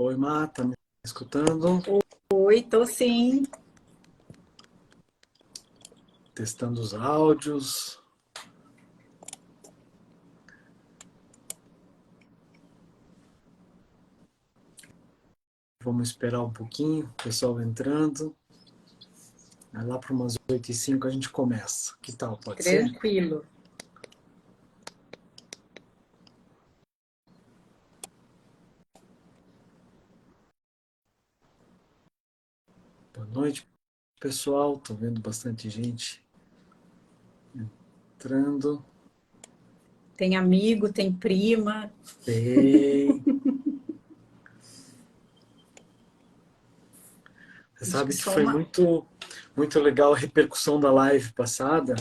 Oi, Má, tá me escutando? Oi, tô sim. Testando os áudios. Vamos esperar um pouquinho, o pessoal entrando. Aí lá para umas 8h05 a gente começa. Que tal? Pode ser? Tranquilo. Boa noite, pessoal. Tô vendo bastante gente entrando. Tem amigo, tem prima. Bem. Você Acho que sabe que só foi uma. muito legal a repercussão da live passada,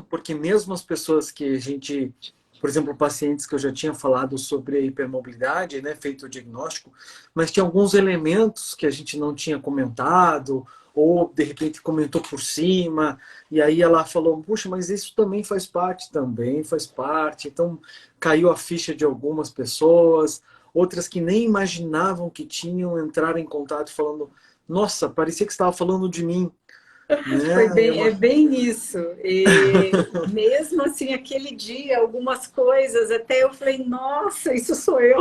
porque mesmo as pessoas que a gente, por exemplo, pacientes que eu já tinha falado sobre a hipermobilidade, né, feito o diagnóstico, mas tinha alguns elementos que a gente não tinha comentado, ou de repente comentou por cima, e aí ela falou, puxa, mas isso também faz parte, também faz parte. Então caiu a ficha de algumas pessoas, outras que nem imaginavam que tinham, entraram em contato falando, nossa, parecia que você estava falando de mim, Foi né? bem, é bem isso. E mesmo assim, aquele dia, algumas coisas, até eu falei, nossa, isso sou eu.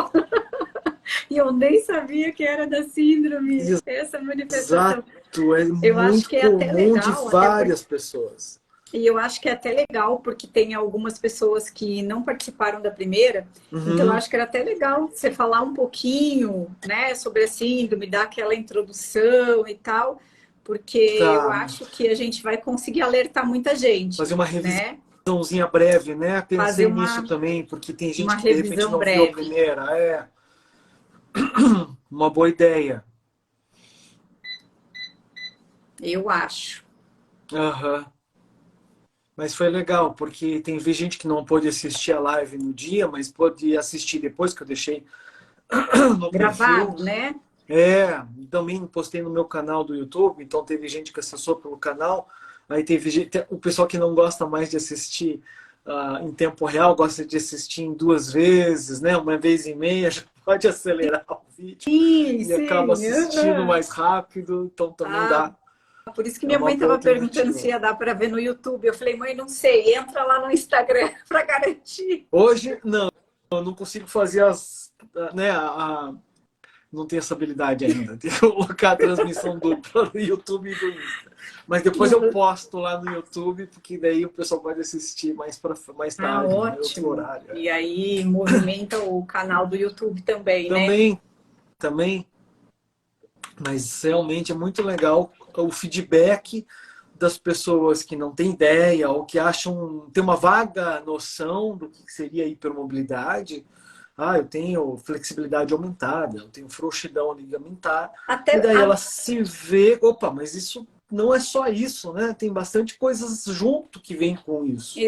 E eu nem sabia que era da síndrome, essa manifestação. Exato, é Eu acho muito que é até comum de legal, até porque várias pessoas. E eu acho que é até legal, porque tem algumas pessoas que não participaram da primeira, então eu Uhum, acho que era até legal você falar um pouquinho, né, sobre a síndrome, dar aquela introdução e tal, porque eu tá. acho que a gente vai conseguir alertar muita Fazer gente, uma né? revisãozinha breve, né? Fazer Pensei nisso também, porque tem uma gente que de repente revisão não viu a breve, primeira. É uma boa ideia. eu acho. Aham. Mas foi legal, porque tem gente que não pôde assistir a live no dia, mas pôde assistir depois que eu deixei no perfil. Gravado, né? É, também postei no meu canal do YouTube, então teve gente que acessou pelo canal, aí teve gente, o pessoal que não gosta mais de assistir em tempo real, gosta de assistir em duas vezes, né? Uma vez e meia, já pode acelerar o vídeo Sim, e acaba sim. assistindo Aham. mais rápido, então também Ah, dá, por isso que é minha uma mãe boa estava perguntando se alternativa. ia dar para ver no YouTube. Eu falei, mãe, não sei, entra lá no Instagram para garantir. Hoje, não, eu não consigo fazer né, não tenho essa habilidade ainda, de colocar a transmissão dupla do YouTube e do Insta. Mas depois eu posto lá no YouTube, porque daí o pessoal pode assistir mais Ah, tarde, né? Outro ótimo. horário. É. E aí movimenta o canal do YouTube também, né? Também, também, mas realmente é muito legal o feedback das pessoas que não têm ideia ou que acham, tem uma vaga noção do que seria hipermobilidade. Ah, eu tenho flexibilidade aumentada, eu tenho frouxidão ligamentar, e Até daí a- ela se vê, opa, mas isso não é só isso, né? Tem bastante coisas junto que vem com isso.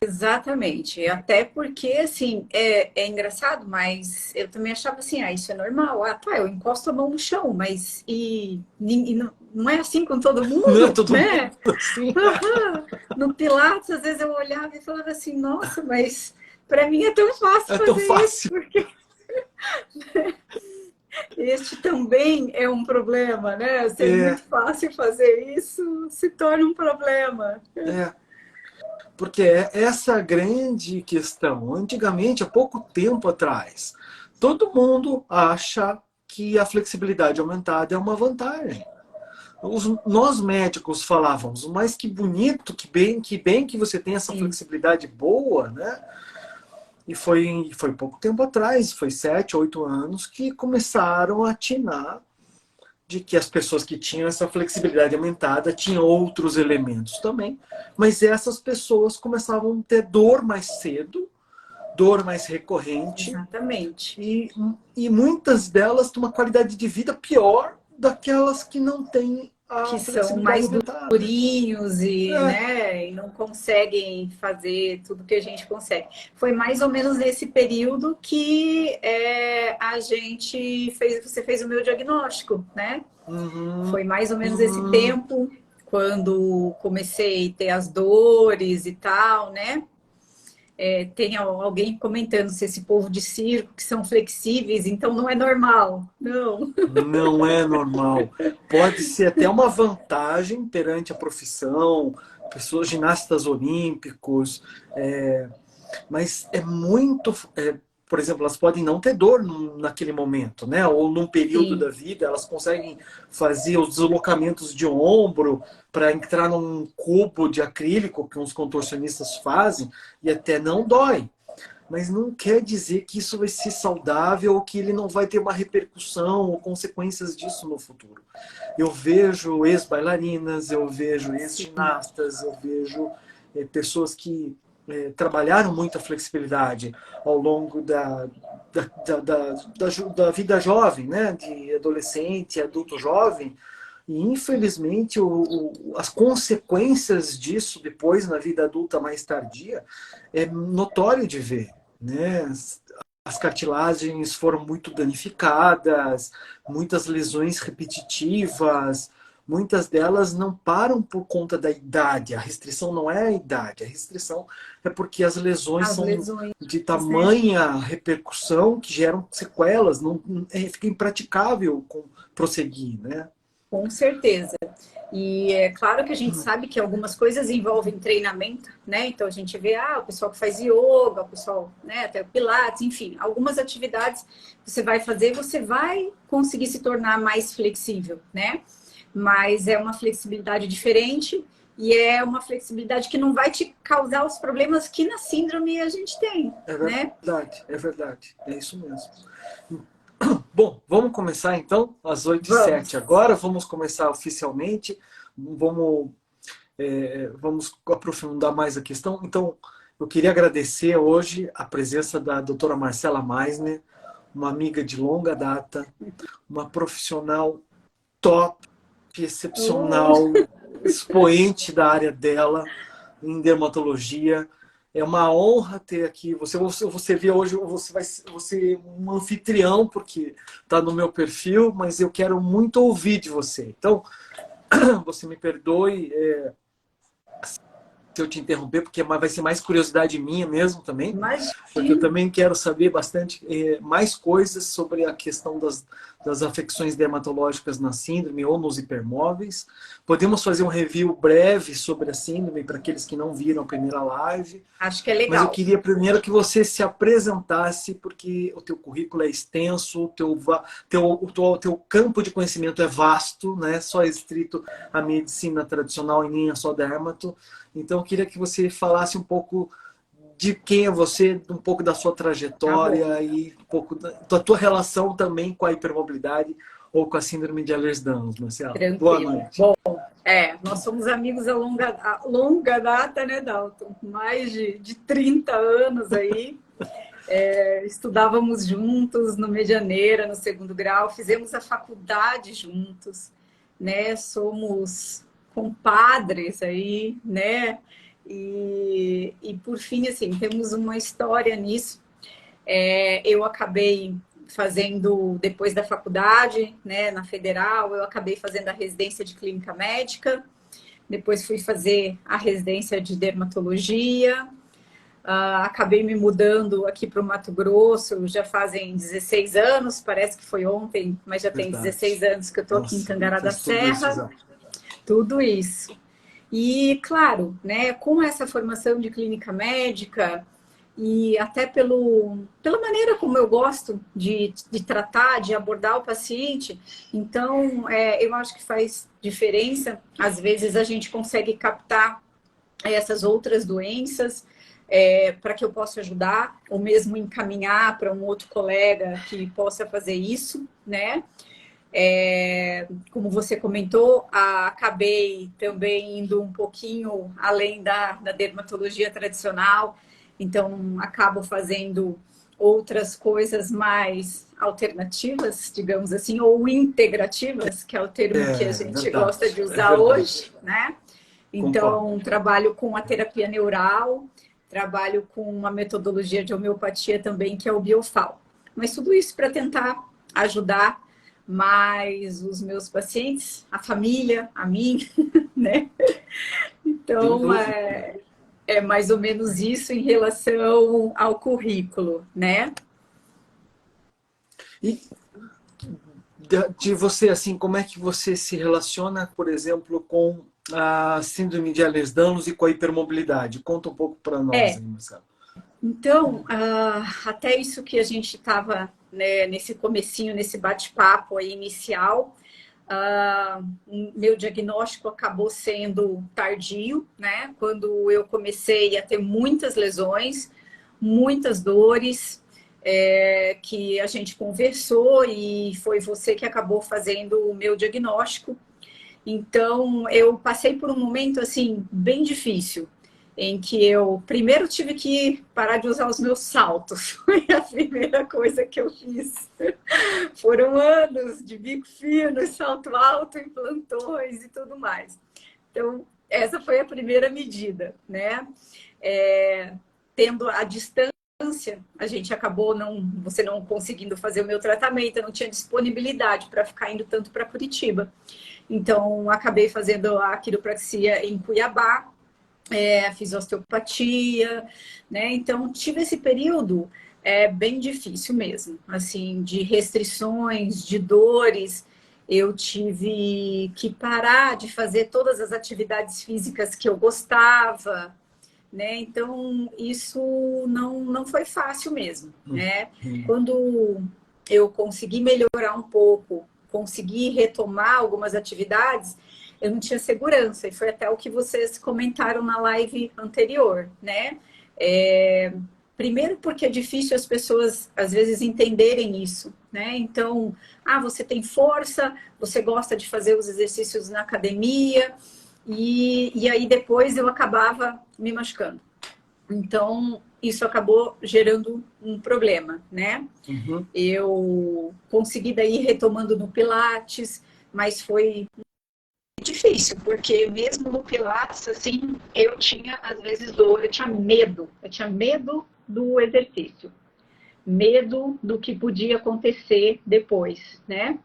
Exatamente. Até porque, assim, é engraçado, mas eu também achava assim, ah, isso é normal. Ah, tá, eu encosto a mão no chão, mas e não é assim com todo Não é mundo, todo mundo né? assim. Aham. No Pilates, às vezes eu olhava e falava assim, nossa, mas para mim é tão fácil É tão fazer isso, fácil. porque este também é um problema, né? Ser É, muito fácil fazer isso se torna um problema. é. Porque é essa a grande questão. Antigamente, há pouco tempo atrás, todo mundo acha que a flexibilidade aumentada é uma vantagem. Nós médicos falávamos, mas que bonito, que bem que você tem essa Sim, flexibilidade boa, né? E foi pouco tempo atrás, foi 7, 8 anos, que começaram a atinar de que as pessoas que tinham essa flexibilidade aumentada tinham outros elementos também, mas essas pessoas começavam a ter dor mais cedo, dor mais recorrente, exatamente. e, e muitas delas têm uma qualidade de vida pior daquelas que não têm a Que são flexibilidade mais aumentada. durinhos e, É, né, e não conseguem fazer tudo que a gente consegue. Foi mais ou menos nesse período que a gente fez, você fez o meu diagnóstico, né? uhum, Foi mais ou menos esse uhum, tempo quando comecei a ter as dores e tal, né? tem alguém comentando se esse povo de circo que são flexíveis, então não é normal. Não. Não é normal. Pode ser até uma vantagem perante a profissão, pessoas ginastas olímpicos, mas é muito. Por exemplo, elas podem não ter dor naquele momento, né? Ou num período Sim, da vida, elas conseguem fazer os deslocamentos de ombro para entrar num cubo de acrílico que uns contorcionistas fazem e até não dói. Mas não quer dizer que isso vai ser saudável ou que ele não vai ter uma repercussão ou consequências disso no futuro. Eu vejo ex-bailarinas, eu vejo sim. ex-ginastas, eu vejo pessoas que trabalharam muito a flexibilidade ao longo da vida jovem, né? De adolescente, adulto jovem, e infelizmente as consequências disso depois na vida adulta mais tardia é notório de ver, né? As cartilagens foram muito danificadas, muitas lesões repetitivas, muitas delas não param por conta da idade. A restrição não é a idade, a restrição é porque as lesões As são lesões, de né? tamanha repercussão que geram sequelas, não, fica impraticável prosseguir, né? Com certeza. E é claro que a gente sabe que algumas coisas envolvem treinamento, né? Então a gente vê, o pessoal que faz yoga, o pessoal, né, até o pilates, enfim, algumas atividades você vai fazer, você vai conseguir se tornar mais flexível, né? Mas é uma flexibilidade diferente e é uma flexibilidade que não vai te causar os problemas que na síndrome a gente tem, É né? verdade, é verdade. É isso mesmo. Bom, vamos começar então, às 8h07 Vamos. agora. Vamos começar oficialmente. Vamos aprofundar mais a questão. Então, eu queria agradecer hoje a presença da doutora Marcela Meisner, uma amiga de longa data, uma profissional top, excepcional, expoente da área dela em dermatologia. É uma honra ter aqui. Você vê hoje, você vai ser um anfitrião, porque está no meu perfil, mas eu quero muito ouvir de você. Então, você me perdoe se eu te interromper, porque vai ser mais curiosidade minha mesmo também, porque eu Imagina. também quero saber bastante mais coisas sobre a questão das afecções dermatológicas na síndrome ou nos hipermóveis. Podemos fazer um review breve sobre a síndrome para aqueles que não viram a primeira live. Acho que é Mas eu legal. queria primeiro que você se apresentasse, porque o teu currículo é extenso, o teu campo de conhecimento é vasto, né? Só restrito à medicina tradicional e nem a só dermato. Então, eu queria que você falasse um pouco de quem é você, um pouco da sua Tá bom. trajetória e um pouco da tua relação também com a hipermobilidade ou com a síndrome de Ehlers-Danlos, Marcelo. Boa Tranquilo. noite. Nós somos amigos a longa data, né, Dalton? Mais de 30 anos aí. Estudávamos juntos no Medianeira, no segundo grau, fizemos a faculdade juntos, né? Somos compadres aí, né? E por fim, assim, temos uma história nisso. Eu acabei fazendo, depois da faculdade, né, na Federal, eu acabei fazendo a residência de clínica médica, depois fui fazer a residência de dermatologia, acabei me mudando aqui para o Mato Grosso, já fazem 16 anos, parece que foi ontem, mas já tem 16 Verdade. anos que eu estou aqui em Nossa, Tangará da fez tudo isso Serra, já. tudo isso. E, claro, né, com essa formação de clínica médica, e até pela maneira como eu gosto de tratar, de abordar o paciente, então eu acho que faz diferença. Às vezes a gente consegue captar essas outras doenças para que eu possa ajudar, ou mesmo encaminhar para um outro colega que possa fazer isso, né? Como você comentou, acabei também indo um pouquinho além da dermatologia tradicional, então acabo fazendo outras coisas mais alternativas, digamos assim, ou integrativas, que é o termo que a É gente gosta verdade, de é usar verdade. hoje, né? Concordo. Então, trabalho com a terapia neural, trabalho com uma metodologia de homeopatia também, que é o Biofal. Mas tudo isso para tentar ajudar mais os meus pacientes, a família, a mim, né? Sem Então, dúvida. É mais ou menos isso em relação ao currículo, né? E de você, assim, como é que você se relaciona, por exemplo, com a síndrome de Ehlers-Danlos e com a hipermobilidade? Conta um pouco para nós É, aí, Marcelo. então, até isso que a gente estava, né, nesse comecinho, nesse bate-papo aí inicial, meu diagnóstico acabou sendo tardio, né? Quando eu comecei a ter muitas lesões, muitas dores, que a gente conversou e foi você que acabou fazendo o meu diagnóstico. Então, eu passei por um momento, assim, bem difícil, em que eu primeiro tive que parar de usar os meus saltos. Foi a primeira coisa que eu fiz. Foram anos de bico fino, salto alto, em plantões e tudo mais. Então, essa foi a primeira medida, né? Tendo a distância, a gente acabou você não conseguindo fazer o meu tratamento, eu não tinha disponibilidade para ficar indo tanto para Curitiba. Então, acabei fazendo a quiropraxia em Cuiabá, fiz osteopatia, né? Então, tive esse período bem difícil mesmo, assim, de restrições, de dores. Eu tive que parar de fazer todas as atividades físicas que eu gostava, né? Então, isso não foi fácil mesmo, né? Uhum. Quando eu consegui melhorar um pouco, consegui retomar algumas atividades, eu não tinha segurança, e foi até o que vocês comentaram na live anterior, né? Primeiro porque é difícil as pessoas, às vezes, entenderem isso, né? Então, você tem força, você gosta de fazer os exercícios na academia, e aí depois eu acabava me machucando. Então, isso acabou gerando um problema, né? Uhum. Eu consegui daí retomando no Pilates, mas foi difícil, porque mesmo no Pilates, assim, eu tinha às vezes dor, eu tinha medo do exercício, medo do que podia acontecer depois, né?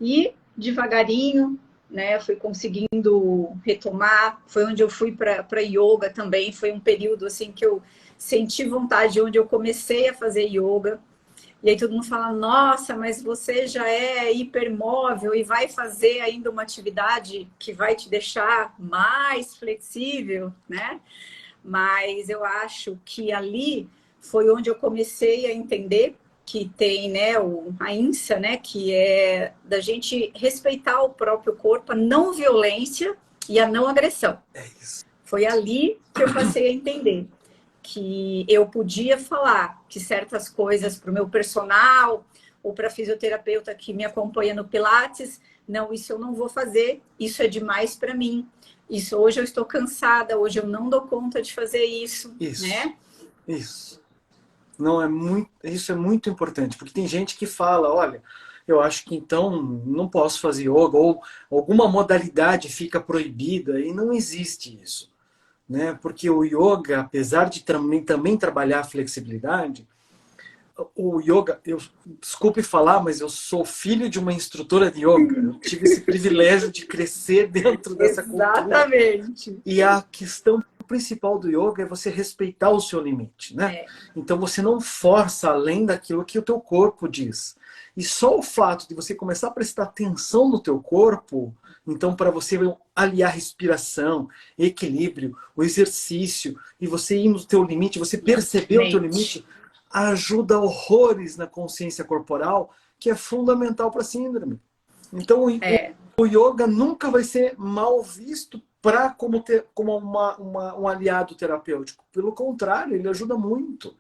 E devagarinho, né, eu fui conseguindo retomar, foi onde eu fui para yoga também, foi um período assim que eu senti vontade, onde eu comecei a fazer yoga. E aí todo mundo fala, nossa, mas você já é hipermóvel e vai fazer ainda uma atividade que vai te deixar mais flexível, né? Mas eu acho que ali foi onde eu comecei a entender que tem, né, a INSA, né, que é da gente respeitar o próprio corpo, a não violência e a não agressão. É isso. Foi ali que eu passei a entender que eu podia falar que certas coisas para o meu personal ou para a fisioterapeuta que me acompanha no Pilates, não, isso eu não vou fazer, isso é demais para mim. Isso, hoje eu estou cansada, hoje eu não dou conta de fazer isso, Isso. né? Isso. Não é muito, isso é muito importante, porque tem gente que fala, olha, eu acho que então não posso fazer yoga ou alguma modalidade fica proibida e não existe isso, né? Porque o yoga, apesar de também trabalhar a flexibilidade, o yoga, eu desculpe falar, mas eu sou filho de uma instrutora de yoga. Eu tive esse privilégio de crescer dentro dessa cultura. Exatamente. E a questão principal do yoga é você respeitar o seu limite, né? É, Então você não força além daquilo que o teu corpo diz. E só o fato de você começar a prestar atenção no teu corpo, então para você aliar respiração, equilíbrio, o exercício, e você ir no teu limite, você perceber o teu mente. limite, ajuda horrores na consciência corporal, que é fundamental para a síndrome. Então É, o yoga nunca vai ser mal visto como um aliado terapêutico. Pelo contrário, ele ajuda muito.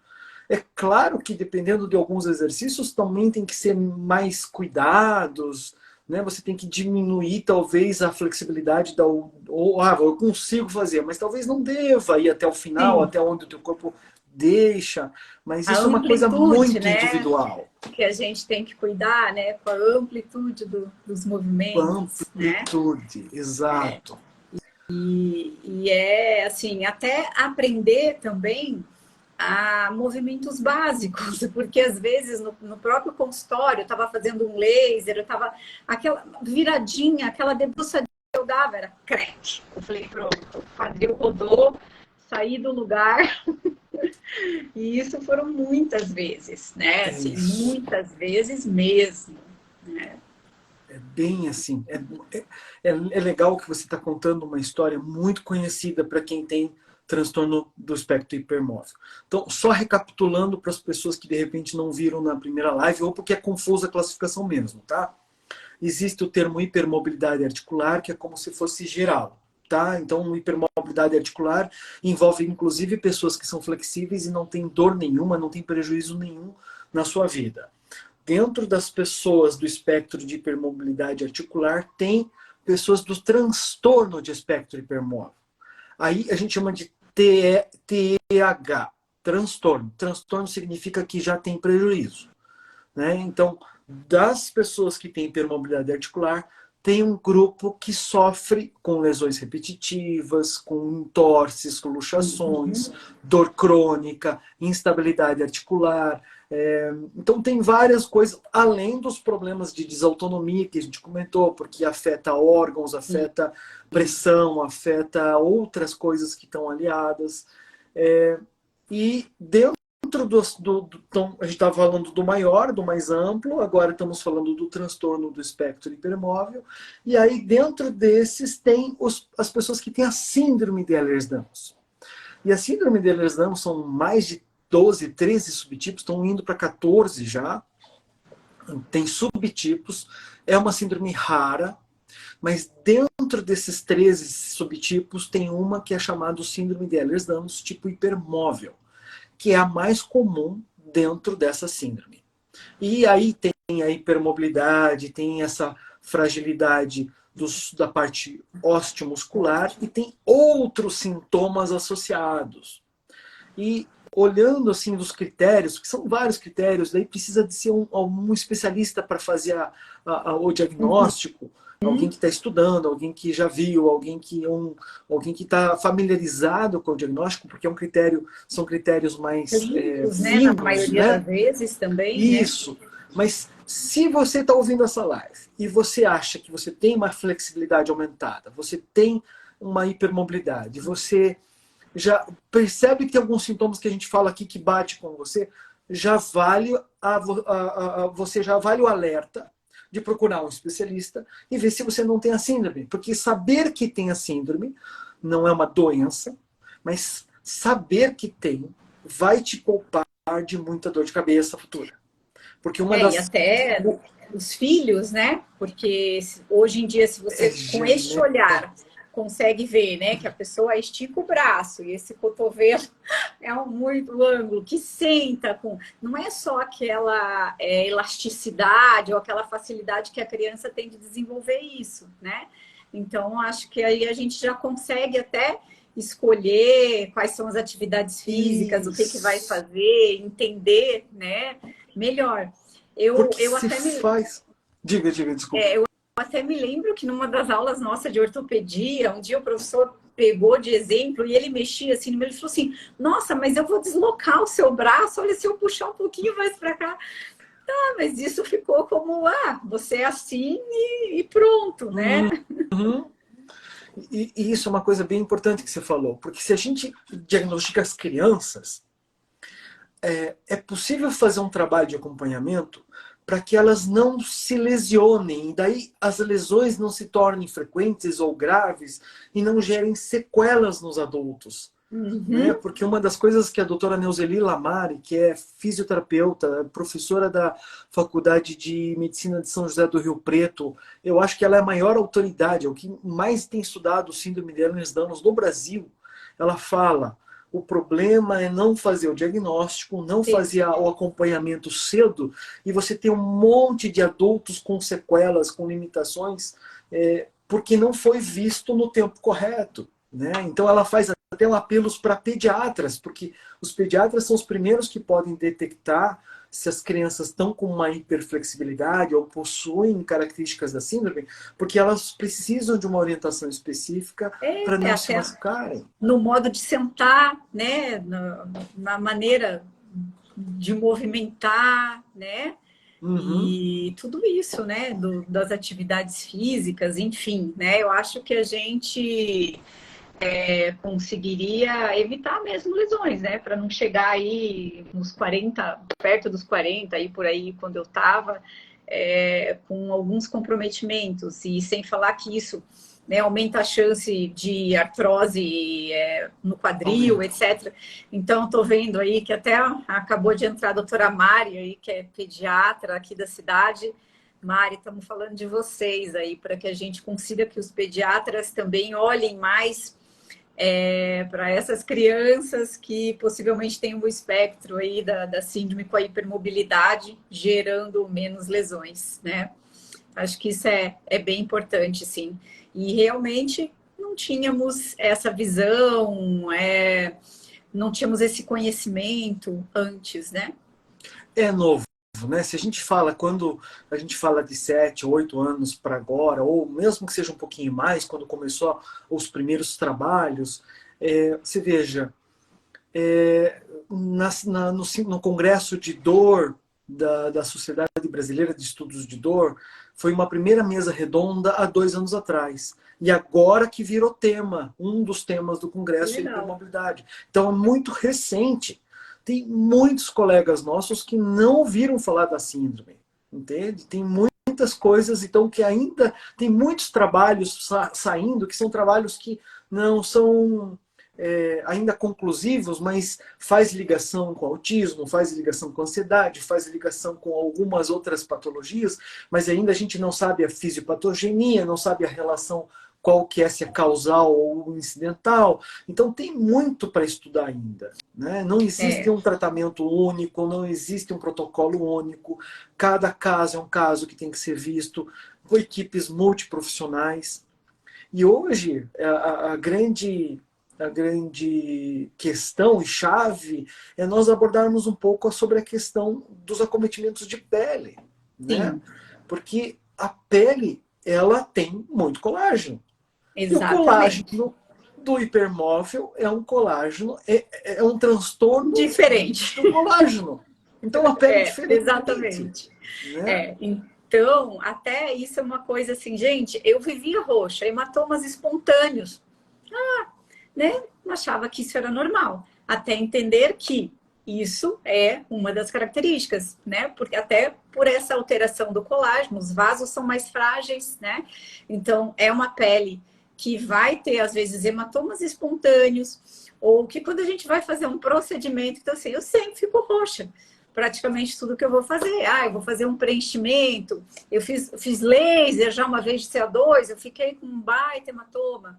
É claro que dependendo de alguns exercícios também tem que ser mais cuidados, né? Você tem que diminuir talvez a flexibilidade eu consigo fazer, mas talvez não deva ir até o final, sim. até onde o teu corpo deixa, mas A isso é uma coisa amplitude, muito né? individual. Que a gente tem que cuidar, né? Com a amplitude dos movimentos, né? Amplitude, exato. E é assim, até aprender também a movimentos básicos, porque às vezes no próprio consultório eu estava fazendo um laser, eu estava aquela viradinha, aquela debruçadinha que eu dava, era crack. Eu falei, pronto, o quadril rodou, sair do lugar. E isso foram muitas vezes, né? Assim, muitas vezes mesmo, né? É bem assim. É legal que você está contando uma história muito conhecida para quem tem transtorno do espectro hipermóvel. Então, só recapitulando para as pessoas que de repente não viram na primeira live, ou porque é confusa a classificação mesmo, tá? Existe o termo hipermobilidade articular, que é como se fosse geral. Tá? Então, hipermobilidade articular envolve, inclusive, pessoas que são flexíveis e não têm dor nenhuma, não tem prejuízo nenhum na sua vida. Dentro das pessoas do espectro de hipermobilidade articular, tem pessoas do transtorno de espectro hipermóvel. Aí a gente chama de TEAH, transtorno. Transtorno significa que já tem prejuízo. Né? Então, das pessoas que têm hipermobilidade articular, tem um grupo que sofre com lesões repetitivas, com entorses, com luxações, dor crônica, instabilidade articular. Então, tem várias coisas, além dos problemas de desautonomia que a gente comentou, porque afeta órgãos, afeta pressão, afeta outras coisas que estão aliadas. E dentro então, a gente estava falando do maior, do mais amplo, agora estamos falando do transtorno do espectro hipermóvel, e aí dentro desses tem as pessoas que têm a síndrome de Ehlers-Danlos. E a síndrome de Ehlers-Danlos são mais de 12, 13 subtipos, estão indo para 14 já, tem subtipos, é uma síndrome rara, mas dentro desses 13 subtipos tem uma que é chamada síndrome de Ehlers-Danlos tipo hipermóvel, que é a mais comum dentro dessa síndrome. E aí tem a hipermobilidade, tem essa fragilidade da parte osteomuscular e tem outros sintomas associados. E olhando assim dos critérios, que são vários critérios, daí precisa de ser um especialista para fazer o diagnóstico, alguém que está estudando, alguém que já viu, alguém que está familiarizado com o diagnóstico, porque são critérios mais Limpos, né? Na vivos, maioria né? das vezes também, Isso. Mas se você está ouvindo essa live e você acha que você tem uma flexibilidade aumentada, você tem uma hipermobilidade, você já percebe que tem alguns sintomas que a gente fala aqui que bate com você, você já vale o alerta de procurar um especialista e ver se você não tem a síndrome. Porque saber que tem a síndrome não é uma doença, mas saber que tem vai te poupar de muita dor de cabeça futura. Porque E até os filhos, né? Porque hoje em dia, se você com este olhar consegue ver, né, que a pessoa estica o braço e esse cotovelo é muito ângulo, que senta com... Não é só aquela elasticidade ou aquela facilidade que a criança tem de desenvolver isso, né? Então, acho que aí a gente já consegue até escolher quais são as atividades físicas, o que vai fazer, entender, né, melhor. Eu até me... Diga, desculpa. Eu até me lembro que numa das aulas nossas de ortopedia, um dia o professor pegou de exemplo e ele mexia assim no meio, ele falou assim, nossa, mas eu vou deslocar o seu braço, olha, se eu puxar um pouquinho mais para cá. Tá, mas isso ficou como, você é assim e pronto, né? E isso é uma coisa bem importante que você falou, porque se a gente diagnostica as crianças, é possível fazer um trabalho de acompanhamento para que elas não se lesionem, e daí as lesões não se tornem frequentes ou graves e não gerem sequelas nos adultos. Né? Porque uma das coisas que a doutora Neuzeli Lamari, que é fisioterapeuta, professora da Faculdade de Medicina de São José do Rio Preto, eu acho que ela é a maior autoridade, é o que mais tem estudado síndrome de Ehlers-Danlos no Brasil. Ela fala, o problema é não fazer o diagnóstico, não fazer o acompanhamento cedo, e você tem um monte de adultos com sequelas, com limitações, porque não foi visto no tempo correto. Né? Então ela faz até apelos para pediatras, porque os pediatras são os primeiros que podem detectar se as crianças estão com uma hiperflexibilidade ou possuem características da síndrome, porque elas precisam de uma orientação específica para não se machucarem. No modo de sentar, né? Na maneira de movimentar, né? E tudo isso, né? Das atividades físicas, enfim, né? Eu acho que a gente conseguiria evitar mesmo lesões, né? Para não chegar aí nos 40, perto dos 40, aí por aí, quando eu estava, com alguns comprometimentos. E sem falar que isso, né, aumenta a chance de artrose no quadril, etc. Então, estou vendo aí que até acabou de entrar a doutora Mari, aí, que é pediatra aqui da cidade. Mari, estamos falando de vocês aí, para que a gente consiga que os pediatras também olhem mais para essas crianças que possivelmente têm o espectro aí da síndrome com a hipermobilidade, gerando menos lesões, né? Acho que isso é bem importante, sim. E realmente não tínhamos essa visão, não tínhamos esse conhecimento antes, né? É novo, né? Se a gente fala, quando a gente fala de 7, 8 anos para agora, ou mesmo que seja um pouquinho mais, quando começou os primeiros trabalhos, você veja, no Congresso de Dor da Sociedade Brasileira de Estudos de Dor, foi uma primeira mesa redonda há 2 anos atrás. E agora que virou tema, um dos temas do Congresso é a hipermobilidade. Então é muito recente. Tem muitos colegas nossos que não ouviram falar da síndrome, entende? Tem muitas coisas, então, que ainda tem muitos trabalhos saindo, que são trabalhos que não são ainda conclusivos, mas faz ligação com autismo, faz ligação com ansiedade, faz ligação com algumas outras patologias, mas ainda a gente não sabe a fisiopatogenia, não sabe a relação, qual que é, se é causal ou incidental. Então tem muito para estudar ainda, né? Não existe um tratamento único, não existe um protocolo único. Cada caso é um caso que tem que ser visto com equipes multiprofissionais. E hoje a grande questão e chave é nós abordarmos um pouco sobre a questão dos acometimentos de pele, né? Porque a pele, ela tem muito colágeno. Exatamente. E o colágeno do hipermóvel é um colágeno, é um transtorno diferente do colágeno. Então a pele é diferente. Exatamente. Né? Então, até isso é uma coisa assim, gente, eu vivia roxa, hematomas espontâneos. Né? Achava que isso era normal. Até entender que isso é uma das características, né? Porque até por essa alteração do colágeno, os vasos são mais frágeis, né? Então, é uma pele que vai ter, às vezes, hematomas espontâneos, ou que quando a gente vai fazer um procedimento, então assim, eu sempre fico roxa. Praticamente tudo que eu vou fazer. Eu vou fazer um preenchimento, eu fiz laser já uma vez de CA2, eu fiquei com um baita hematoma.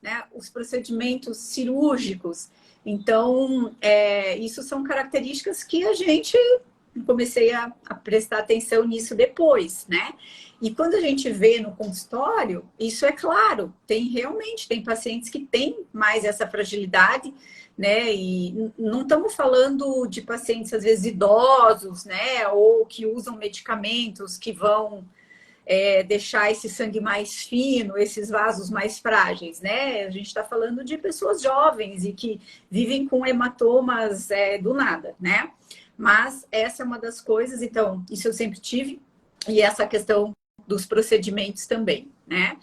Né, os procedimentos cirúrgicos. Então, isso são características que a gente comecei a prestar atenção nisso depois, né? E quando a gente vê no consultório, isso é claro, realmente tem pacientes que têm mais essa fragilidade, né? E não estamos falando de pacientes, às vezes, idosos, né? Ou que usam medicamentos que vão deixar esse sangue mais fino, esses vasos mais frágeis, né? A gente está falando de pessoas jovens e que vivem com hematomas do nada, né? Mas essa é uma das coisas, então, isso eu sempre tive, e essa questão dos procedimentos também, né?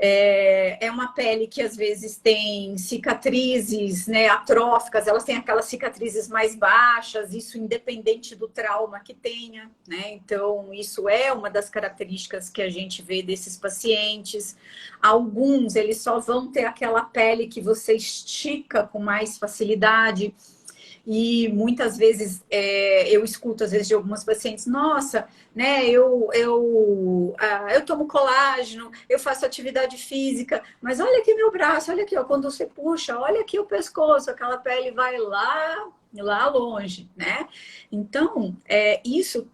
É uma pele que às vezes tem cicatrizes, né, atróficas, elas têm aquelas cicatrizes mais baixas, isso independente do trauma que tenha, né? Então, isso é uma das características que a gente vê desses pacientes. Alguns, eles só vão ter aquela pele que você estica com mais facilidade. E muitas vezes eu escuto, às vezes, de algumas pacientes, nossa, né, eu tomo colágeno, eu faço atividade física, mas olha aqui meu braço, olha aqui, ó, quando você puxa, olha aqui o pescoço, aquela pele vai lá longe, né? Então, isso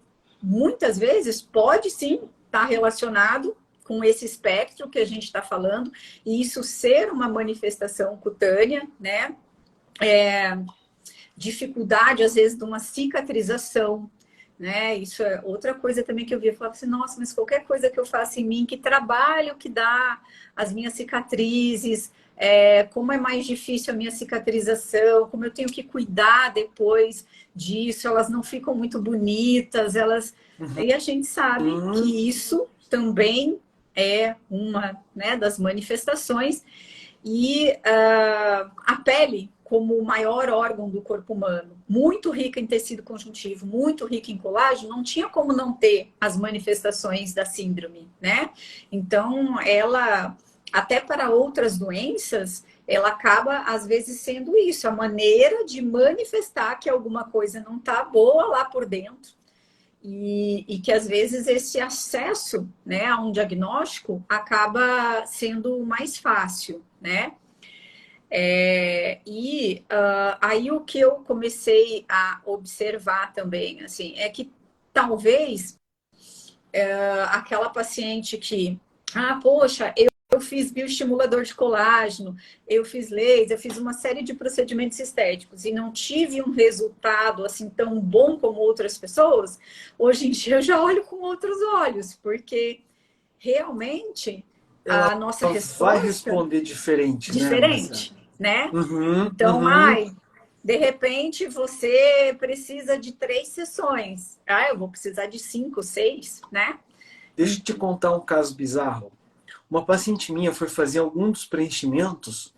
muitas vezes pode sim estar relacionado com esse espectro que a gente está falando, e isso ser uma manifestação cutânea, né? Dificuldade, às vezes, de uma cicatrização, né? Isso é outra coisa também que eu via. Eu falava assim, nossa, mas qualquer coisa que eu faça em mim, que trabalho que dá as minhas cicatrizes, como é mais difícil a minha cicatrização, como eu tenho que cuidar depois disso, elas não ficam muito bonitas, E a gente sabe que isso também é uma, né, das manifestações. E a pele, como o maior órgão do corpo humano, muito rica em tecido conjuntivo, muito rica em colágeno, não tinha como não ter as manifestações da síndrome, né? Então, ela, até para outras doenças, ela acaba, às vezes, sendo isso, a maneira de manifestar que alguma coisa não está boa lá por dentro. E que às vezes esse acesso, né, a um diagnóstico acaba sendo mais fácil, né? Aí o que eu comecei a observar também, assim, é que talvez aquela paciente que, poxa, eu fiz bioestimulador de colágeno, eu fiz laser, eu fiz uma série de procedimentos estéticos e não tive um resultado assim tão bom como outras pessoas, hoje em dia eu já olho com outros olhos, porque realmente Ela a nossa vai resposta responder diferente, né, Marcelo? diferente, né? Uhum, Então, uhum. de repente você precisa de 3 sessões. Eu vou precisar de 5, 6, né? Deixa eu te contar um caso bizarro. Uma paciente minha foi fazer algum dos preenchimentos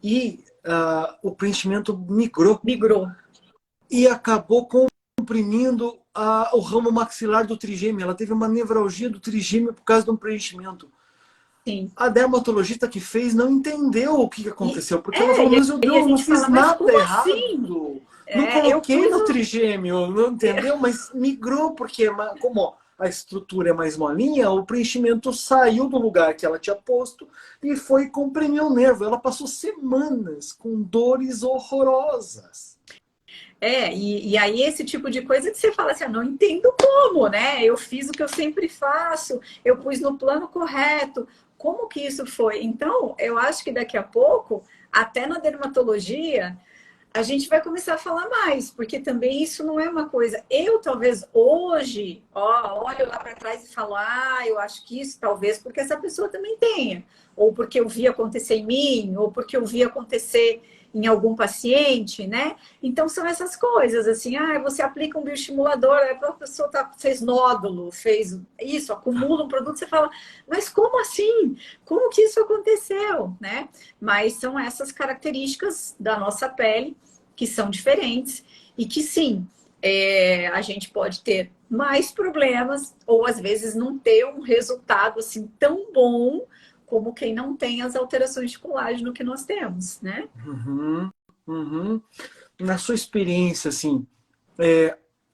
e o preenchimento migrou Migrou. e acabou comprimindo o ramo maxilar do trigêmeo. Ela teve uma nevralgia do trigêmeo por causa de um preenchimento. Sim. A dermatologista que fez não entendeu o que aconteceu, porque ela falou, E mas meu aí a Deus, eu não gente fiz fala, mas nada como assim? errado. Não Eu coloquei pus no o... trigêmeo, não entendeu? Mas migrou, porque como a estrutura é mais molinha, o preenchimento saiu do lugar que ela tinha posto e foi comprimir o nervo. Ela passou semanas com dores horrorosas. E aí esse tipo de coisa que você fala assim, não entendo como, né? Eu fiz o que eu sempre faço, eu pus no plano correto. Como que isso foi? Então, eu acho que daqui a pouco, até na dermatologia, a gente vai começar a falar mais, porque também isso não é uma coisa. Eu talvez hoje, olho lá para trás e falo, eu acho que isso talvez porque essa pessoa também tenha, ou porque eu vi acontecer em mim, ou porque eu vi acontecer em algum paciente, né? Então são essas coisas, assim, você aplica um bioestimulador, a pessoa fez nódulo, fez isso, acumula um produto, você fala, mas como assim? Como que isso aconteceu, né? Mas são essas características da nossa pele que são diferentes e que sim, a gente pode ter mais problemas ou às vezes não ter um resultado assim tão bom como quem não tem as alterações de colágeno que nós temos, né? Uhum, uhum. Na sua experiência, assim,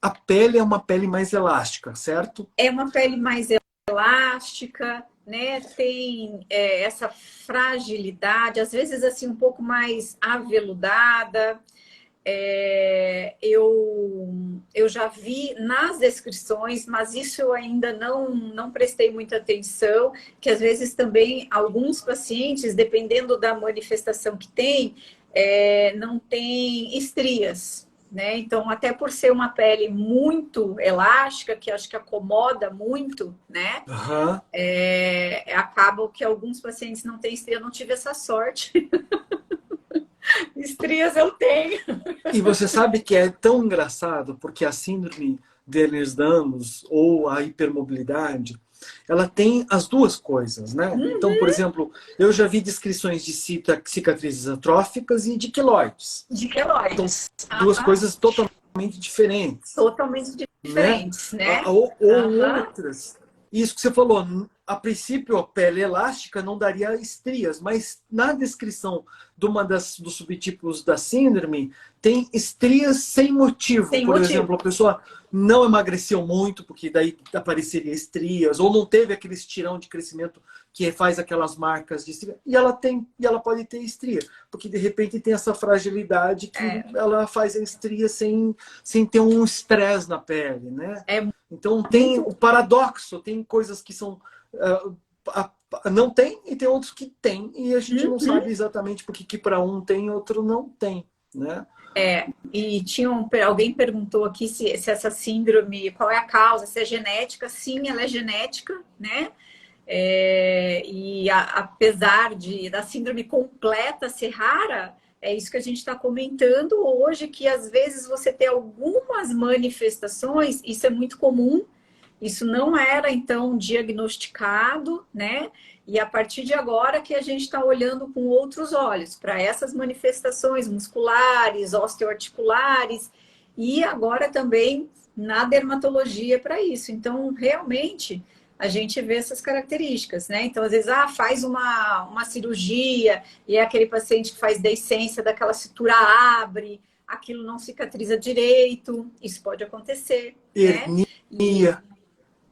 a pele é uma pele mais elástica, certo? É uma pele mais elástica, né? Tem essa fragilidade, às vezes assim um pouco mais aveludada. Eu já vi nas descrições, mas isso eu ainda não prestei muita atenção, que às vezes também alguns pacientes, dependendo da manifestação que tem, não tem estrias. Né? Então, até por ser uma pele muito elástica, que acho que acomoda muito, né? Aham. Acaba que alguns pacientes não têm estria. Eu não tive essa sorte. Estrias eu tenho. E você sabe que é tão engraçado, porque a síndrome de Ehlers-Danlos ou a hipermobilidade, ela tem as duas coisas, né? Então, por exemplo, eu já vi descrições de cicatrizes atróficas e de queloides. De Então, queloides. duas coisas totalmente diferentes, Totalmente né? diferentes, né? Ou outras. Isso que você falou, a princípio a pele elástica não daria estrias, mas na descrição de dos subtipos da síndrome tem estrias sem motivo. Sem Por motivo. exemplo, a pessoa não emagreceu muito, porque daí apareceria estrias, ou não teve aquele estirão de crescimento que faz aquelas marcas de estria, e ela pode ter estria, porque de repente tem essa fragilidade que ela faz a estria sem ter um estresse na pele, né? Então tem o paradoxo, tem coisas que são não tem e tem outros que tem e a gente não sabe exatamente porque que para um tem e outro não tem, né? E alguém perguntou aqui se essa síndrome, qual é a causa, se é genética. Sim, ela é genética, né? Apesar da síndrome completa ser rara, é isso que a gente está comentando hoje, que às vezes você tem algumas manifestações, isso é muito comum, Isso não era, então, diagnosticado, né? E a partir de agora que a gente está olhando com outros olhos para essas manifestações musculares, osteoarticulares e agora também na dermatologia para isso. Então, realmente, a gente vê essas características, né? Então, às vezes, faz uma cirurgia e é aquele paciente que faz deiscência, daquela cintura abre, aquilo não cicatriza direito, isso pode acontecer, né? Hernia,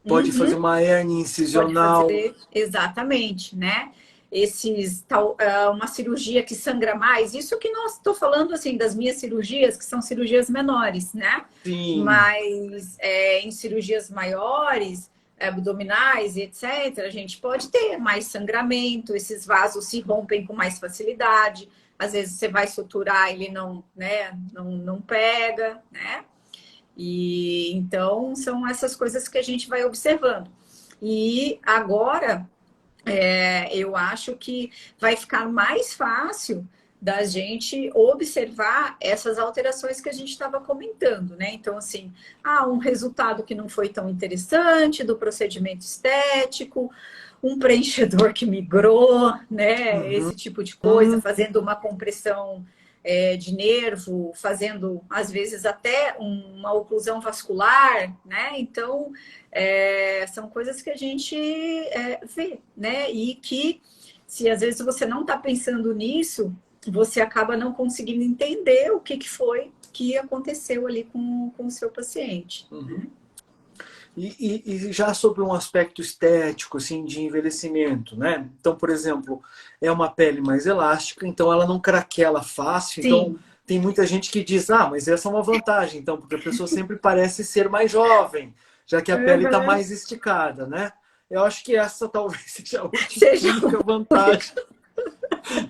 pode fazer uma hernia Pode incisional. fazer, exatamente, né? Uma cirurgia que sangra mais, isso que nós estou falando assim das minhas cirurgias, que são cirurgias menores, né? Sim. Mas em cirurgias maiores, abdominais e etc., a gente pode ter mais sangramento, esses vasos se rompem com mais facilidade, às vezes você vai suturar, ele não, né, não pega, né? E então são essas coisas que a gente vai observando. E agora eu acho que vai ficar mais fácil da gente observar essas alterações que a gente estava comentando, né? Então, assim, um resultado que não foi tão interessante do procedimento estético, um preenchedor que migrou, né? Esse tipo de coisa, fazendo uma compressão de nervo, fazendo, às vezes, até uma oclusão vascular, né? Então, são coisas que a gente vê, né? E que, se às vezes você não está pensando nisso, você acaba não conseguindo entender o que foi que aconteceu ali com o seu paciente. Uhum. E já sobre um aspecto estético, assim, de envelhecimento, né? Então, por exemplo, é uma pele mais elástica, então ela não craquela fácil. Então, Sim. tem muita gente que diz, mas essa é uma vantagem, então, porque a pessoa sempre parece ser mais jovem, já que a pele está Uhum. mais esticada, né? Eu acho que essa talvez seja a Seja única vantagem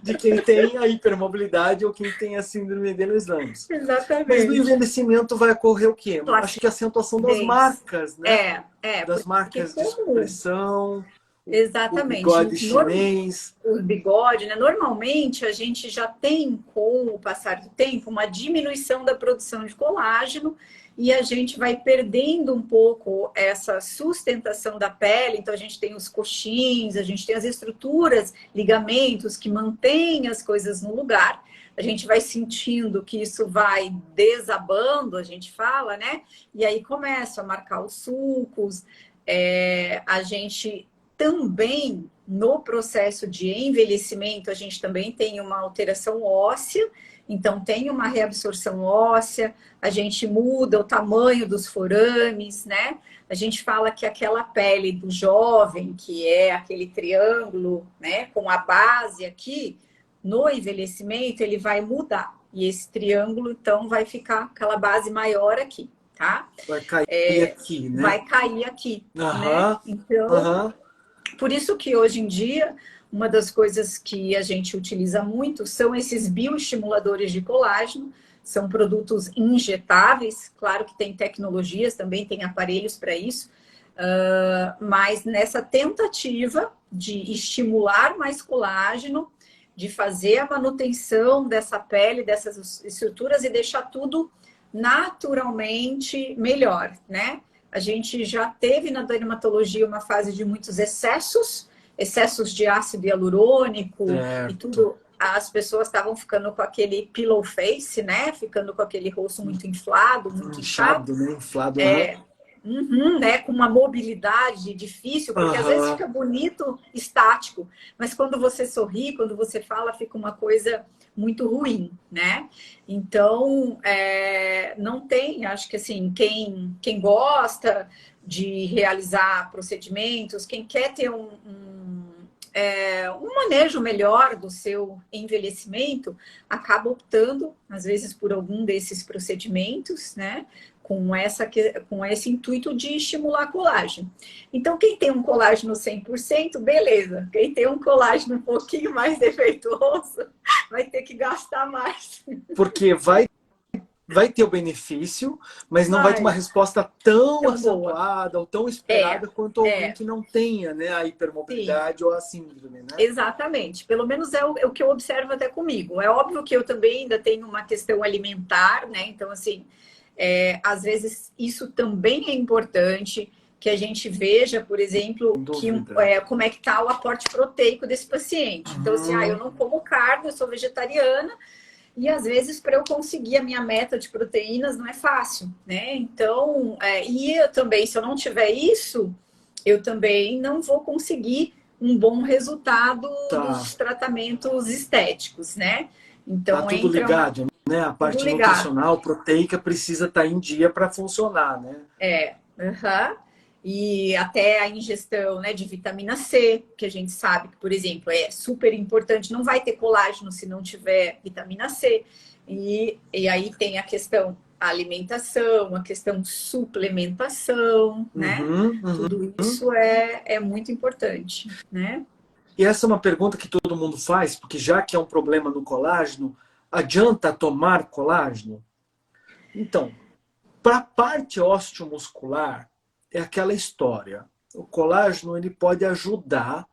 de quem tem a hipermobilidade ou quem tem a síndrome de Ehlers-Danlos. Mas no exatamente. envelhecimento vai ocorrer o quê? Acho que a acentuação das Placidez. marcas, né? Das Porque marcas de como... expressão, o Exatamente. bigode chinês. O bigode, né? Normalmente a gente já tem, com o passar do tempo, uma diminuição da produção de colágeno e a gente vai perdendo um pouco essa sustentação da pele. Então a gente tem os coxins, a gente tem as estruturas, ligamentos que mantêm as coisas no lugar. A gente vai sentindo que isso vai desabando, a gente fala, né? E aí começa a marcar os sulcos. A gente também, no processo de envelhecimento, a gente também tem uma alteração óssea, então tem uma reabsorção óssea, a gente muda o tamanho dos forames, né? A gente fala que aquela pele do jovem, que é aquele triângulo, né, com a base aqui, no envelhecimento ele vai mudar. E esse triângulo, então, vai ficar aquela base maior aqui, tá? Vai cair aqui, né? Vai cair aqui, né? Aham, Então, aham. por isso que hoje em dia, uma das coisas que a gente utiliza muito são esses bioestimuladores de colágeno, são produtos injetáveis, claro que tem tecnologias, também tem aparelhos para isso, mas nessa tentativa de estimular mais colágeno, de fazer a manutenção dessa pele, dessas estruturas e deixar tudo naturalmente melhor, né? A gente já teve na dermatologia uma fase de muitos excessos de ácido hialurônico e Certo. tudo. As pessoas estavam ficando com aquele pillow face, né? Ficando com aquele rosto muito inflado, muito inchado. Inchado, né? Inflado. Aham. Né? Com uma mobilidade difícil, porque às vezes Aham. fica bonito, estático, mas quando você sorri, quando você fala, fica uma coisa muito ruim, né? Então, não tem, acho que assim, quem gosta de realizar procedimentos, quem quer ter um manejo melhor do seu envelhecimento, acaba optando, às vezes, por algum desses procedimentos, né? Com esse intuito de estimular colágeno. Então, quem tem um colágeno 100%, beleza. Quem tem um colágeno um pouquinho mais defeituoso, vai ter que gastar mais. Porque vai ter o benefício, mas não vai ter uma resposta tão Tão boa. acentuada ou tão esperada quanto alguém que não tenha, né, a hipermobilidade ou a síndrome, né? Exatamente. Pelo menos é o que eu observo até comigo. É óbvio que eu também ainda tenho uma questão alimentar, né? Então, assim, às vezes isso também é importante. que a gente veja, por exemplo, Sem que, dúvida. como é que está o aporte proteico desse paciente. Então, assim, eu não como carne, eu sou vegetariana, e às vezes para eu conseguir a minha meta de proteínas não é fácil, né? Então, e eu também, se eu não tiver isso, eu também não vou conseguir um bom resultado Tá, dos tratamentos estéticos, né? tá Então tudo entra ligado, né? A tudo parte ligado. nutricional, proteica, precisa estar em dia para funcionar, né? Uhum. E até a ingestão, né, de vitamina C, que a gente sabe que, por exemplo, é super importante, não vai ter colágeno se não tiver vitamina C. E aí tem a questão alimentação, a questão suplementação, né? Uhum, Tudo uhum. isso é muito importante, né? E essa é uma pergunta que todo mundo faz, porque já que é um problema no colágeno, adianta tomar colágeno? Então, para a parte osteomuscular, é aquela história. O colágeno ele pode ajudar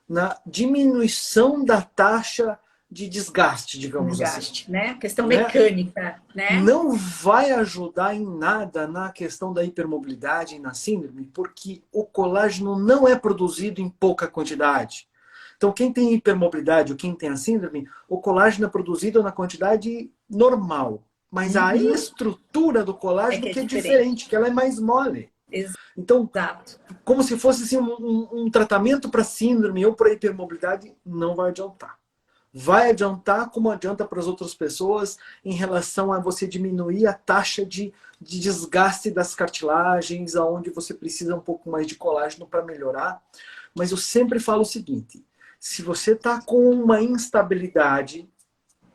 na diminuição da taxa de desgaste, digamos assim, Desgaste, né? Questão né? mecânica, né? Não vai ajudar em nada na questão da hipermobilidade e na síndrome, porque o colágeno não é produzido em pouca quantidade. Então, quem tem hipermobilidade ou quem tem a síndrome, o colágeno é produzido na quantidade normal. Mas a Uhum. estrutura do É colágeno que é que é diferente. diferente, que ela é mais mole. Então, Exato. como se fosse assim, um tratamento para síndrome ou para hipermobilidade, não vai adiantar. Vai adiantar como adianta para as outras pessoas em relação a você diminuir a taxa de desgaste das cartilagens, aonde você precisa um pouco mais de colágeno para melhorar. Mas eu sempre falo o seguinte: se você está com uma instabilidade,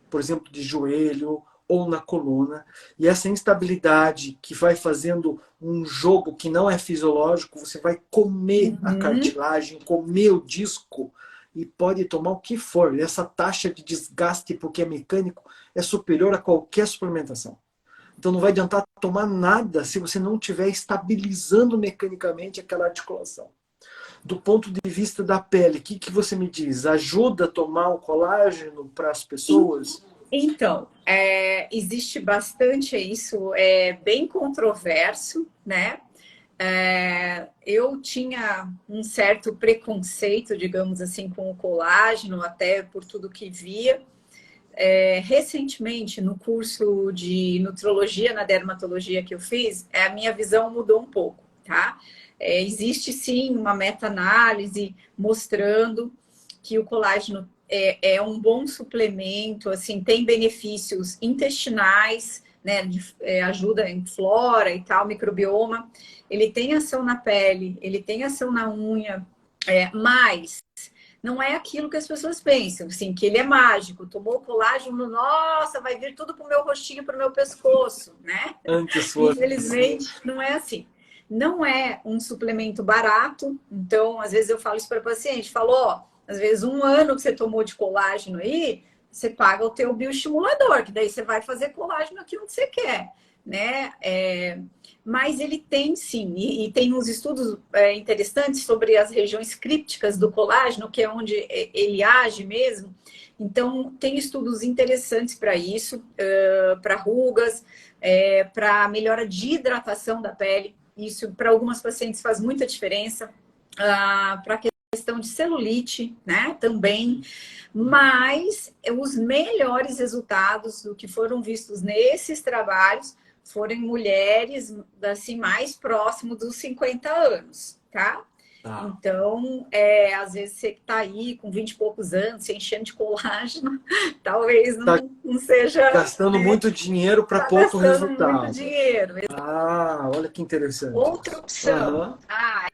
por exemplo, de joelho ou na coluna, e essa instabilidade que vai fazendo um jogo que não é fisiológico, você vai comer a Uhum. cartilagem, comer o disco e pode tomar o que for. E essa taxa de desgaste, porque é mecânico, é superior a qualquer suplementação. Então não vai adiantar tomar nada se você não estiver estabilizando mecanicamente aquela articulação. Do ponto de vista da pele, o que você me diz? Ajuda a tomar o colágeno para as pessoas? Então, existe bastante isso, é bem controverso, né? Eu tinha um certo preconceito, digamos assim, com o colágeno, até por tudo que via. Recentemente, no curso de nutrologia na dermatologia que eu fiz, a minha visão mudou um pouco, tá? Existe sim uma meta-análise mostrando que o colágeno é um bom suplemento, assim, tem benefícios intestinais, né? Ajuda em flora e tal, microbioma. Ele tem ação na pele, ele tem ação na unha, mas não é aquilo que as pessoas pensam, assim, que ele é mágico. Tomou colágeno, nossa, vai vir tudo pro meu rostinho, pro meu pescoço, né? Antes fosse. Infelizmente, não é assim. Não é um suplemento barato, então, às vezes eu falo isso para o paciente, falo, ó, às vezes 1 ano que você tomou de colágeno aí, você paga o teu bioestimulador, que daí você vai fazer colágeno aqui onde você quer, né? Mas ele tem sim, e tem uns estudos interessantes sobre as regiões crípticas do colágeno, que é onde ele age mesmo. Então, tem estudos interessantes para isso, para rugas, para melhora de hidratação da pele. Isso, para algumas pacientes, faz muita diferença. Para a questão de celulite, né, também. Mas os melhores resultados do que foram vistos nesses trabalhos foram mulheres assim mais próximo dos 50 anos, tá? Tá. Então, às vezes você que está aí com 20 e poucos anos, se enchendo de colágeno, talvez Tá não seja, gastando muito dinheiro para está pouco gastando muito resultado. dinheiro. Ah, olha que interessante. Outra opção, Aham.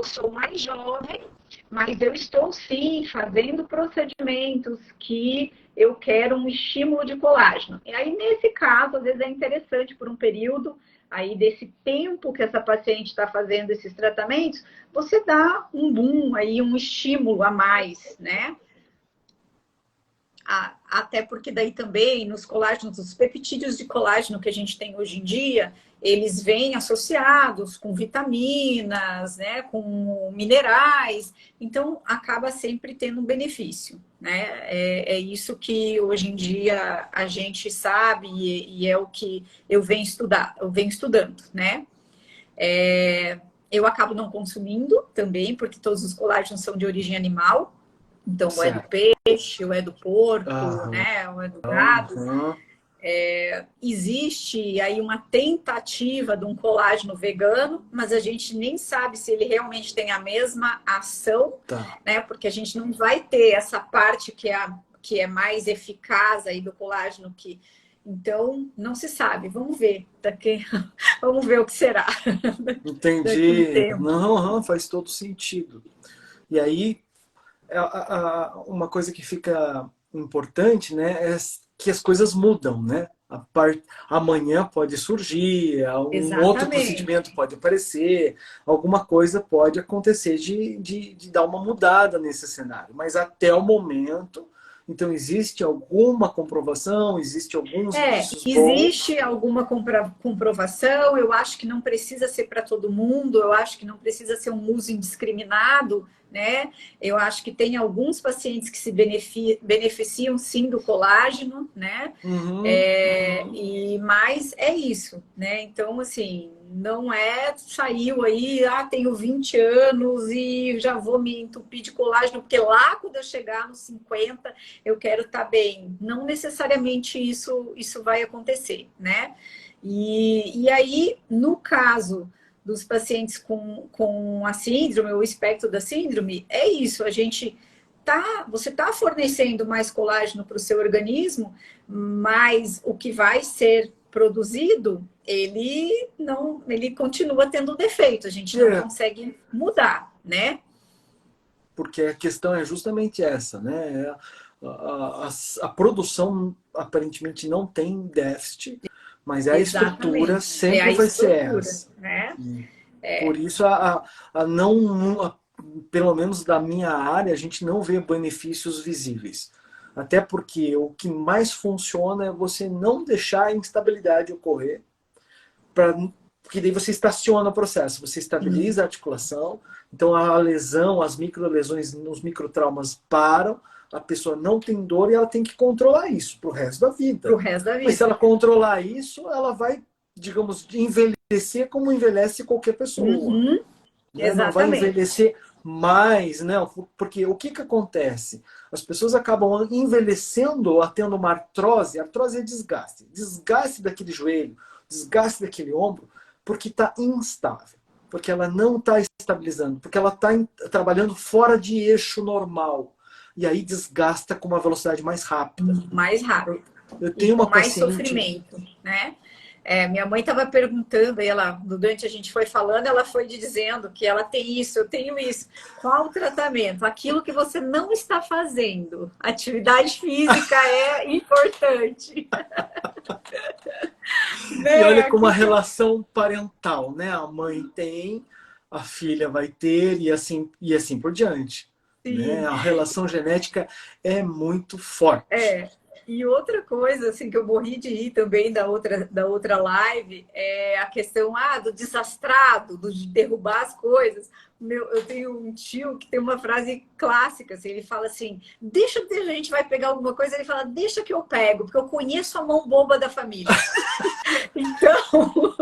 eu sou mais jovem, mas eu estou sim fazendo procedimentos que eu quero um estímulo de colágeno. E aí, nesse caso, às vezes é interessante por um período aí desse tempo que essa paciente está fazendo esses tratamentos, você dá um boom aí, um estímulo a mais, né? Até porque daí também nos colágenos, os peptídeos de colágeno que a gente tem hoje em dia, eles vêm associados com vitaminas, né, com minerais, então acaba sempre tendo um benefício, né? É isso que hoje em dia a gente sabe e é o que eu venho estudando, né? Eu acabo não consumindo também, porque todos os colágenos são de origem animal. Então, ou é do Certo. peixe, ou é do porco, Aham. né? Ou é do gado. Aham. Existe aí uma tentativa de um colágeno vegano, mas a gente nem sabe se ele realmente tem a mesma ação, Tá. né? Porque a gente não vai ter essa parte que é mais eficaz aí do colágeno que. Então, não se sabe. vamos ver vamos ver o que será daqui a um Entendi. tempo. Não, não, faz todo sentido. E aí, uma coisa que fica importante, né, é que as coisas mudam, né? Amanhã pode surgir, um outro Exatamente. procedimento pode aparecer, alguma coisa pode acontecer de dar uma mudada nesse cenário. Mas até o momento, então existe alguma comprovação, existe alguns indícios bons. Existe alguma comprovação, eu acho que não precisa ser para todo mundo, eu acho que não precisa ser um uso indiscriminado, né? Eu acho que tem alguns pacientes que se beneficiam sim do colágeno, né? Uhum, uhum. Mas é isso, né? Então, assim, não é saiu aí, tenho 20 anos e já vou me entupir de colágeno, porque lá quando eu chegar nos 50 eu quero estar bem. Não necessariamente isso vai acontecer, né? E aí, no caso dos pacientes com a síndrome, o espectro da síndrome, é isso, você está fornecendo mais colágeno para o seu organismo, mas o que vai ser produzido, ele continua tendo defeito, a gente não É, consegue mudar, né? porque a questão é justamente essa, né? A produção aparentemente não tem déficit, mas a estrutura Exatamente. É sempre a vai ser estrutura, essa. né? E por isso, a não, pelo menos da minha área, a gente não vê benefícios visíveis. Até porque o que mais funciona é você não deixar a instabilidade ocorrer, pra, porque daí você estaciona o processo, você estabiliza a Sim, articulação, então a lesão, as microlesões, os microtraumas param, a pessoa não tem dor e ela tem que controlar isso pro resto da para o vida. resto da Mas se ela vida. controlar isso, ela vai, digamos, envelhecer como envelhece qualquer pessoa, Uhum, né? Não vai exatamente. envelhecer mais, né? Porque o que acontece? As pessoas acabam envelhecendo ou tendo uma artrose. Artrose é desgaste. Desgaste daquele joelho, desgaste daquele ombro, porque está instável. Porque ela não está estabilizando, porque ela está trabalhando fora de eixo normal. E aí desgasta com uma velocidade mais rápida. Mais Eu, rápido eu e tenho com uma mais paciente. sofrimento, né? Minha mãe estava perguntando, durante a gente foi falando, ela foi dizendo que ela tem isso, eu tenho isso. Qual o tratamento? Aquilo que você não está fazendo. Atividade física é importante, E né? olha como a Aquilo que eu... relação parental, né? A mãe tem, a filha vai ter e assim por diante, né? Sim. A relação genética é muito forte. É, e outra coisa assim que eu morri de rir também da outra live é a questão do desastrado, de derrubar as coisas. Eu tenho um tio que tem uma frase clássica, assim, ele fala assim: deixa que a gente vai pegar alguma coisa, ele fala, deixa que eu pego, porque eu conheço a mão boba da família. Então,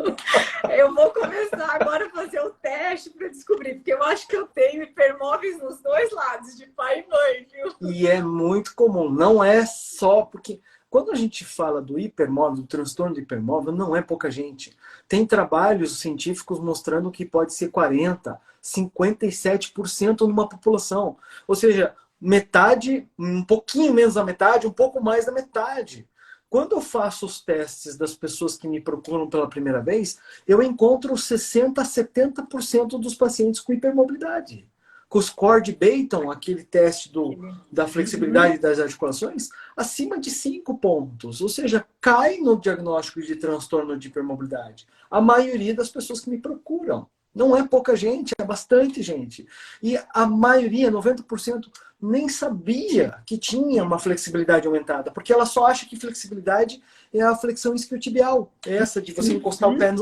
eu vou começar agora a fazer o teste para descobrir, porque eu acho que eu tenho hipermóveis nos dois lados, de pai e mãe, viu? E é muito comum, não é só porque quando a gente fala do hipermóvel, do transtorno do hipermóvel, não é pouca gente. Tem trabalhos científicos mostrando que pode ser 40, 57% numa população. Ou seja, metade, um pouquinho menos da metade, um pouco mais da metade. Quando eu faço os testes das pessoas que me procuram pela primeira vez, eu encontro 60 a 70% dos pacientes com hipermobilidade. Com os cord Beighton, aquele teste da Uhum. flexibilidade das articulações, acima de 5 pontos. Ou seja, cai no diagnóstico de transtorno de hipermobilidade. A maioria das pessoas que me procuram. Não é pouca gente, é bastante gente. E a maioria, 90%, nem sabia que tinha uma flexibilidade aumentada, porque ela só acha que flexibilidade é a flexão isquiotibial, essa de você encostar o Uhum. pé,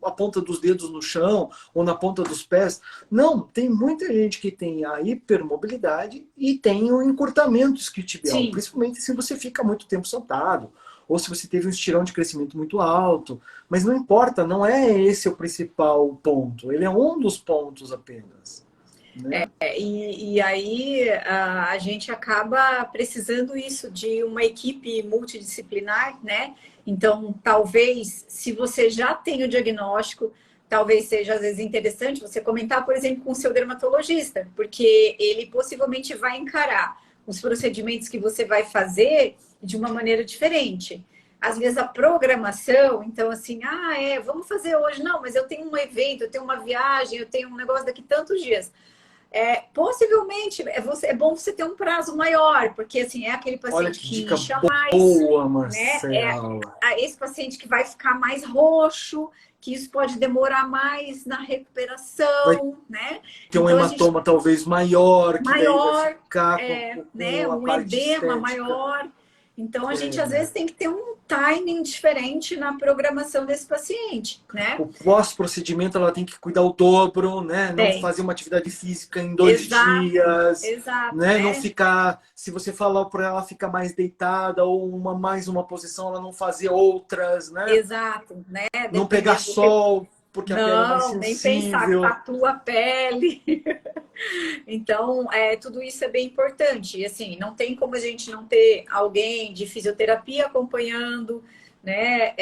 a ponta dos dedos no chão ou na ponta dos pés. Não, tem muita gente que tem a hipermobilidade e tem o encurtamento isquiotibial, Sim, principalmente se você fica muito tempo sentado ou se você teve um estirão de crescimento muito alto. Mas não importa, não é esse o principal ponto. Ele é um dos pontos apenas. Né? E aí a gente acaba precisando isso de uma equipe multidisciplinar, né? Então, talvez, se você já tem o diagnóstico, talvez seja às vezes interessante você comentar, por exemplo, com o seu dermatologista, porque ele possivelmente vai encarar os procedimentos que você vai fazer de uma maneira diferente. Às vezes a programação, então assim, vamos fazer hoje. Não, mas eu tenho um evento, eu tenho uma viagem, eu tenho um negócio daqui tantos dias. Possivelmente é bom você ter um prazo maior, porque assim, é aquele Olha paciente que que dica incha boa, mais, né? Marcela. Esse paciente que vai ficar mais roxo, que isso pode demorar mais na Vai recuperação, né? ter um Então a gente hematoma talvez maior, que daí vai maior, ficar né? com a Um parte edema estética. maior. Então a gente às vezes tem que ter um timing diferente na programação desse paciente, né? O pós-procedimento ela tem que cuidar o dobro, né? Não Tem. fazer uma atividade física em Exato, dias, exato, né? Não né? ficar, se você falar para ela ficar mais deitada ou mais uma posição, ela não fazer outras, né? Exato, né? Não pegar Dependendo do que. sol, porque a pele é mais Não, nem pensar, sensível. tatua a pele. Então, tudo isso é bem importante. E assim, não tem como a gente não ter alguém de fisioterapia acompanhando, né?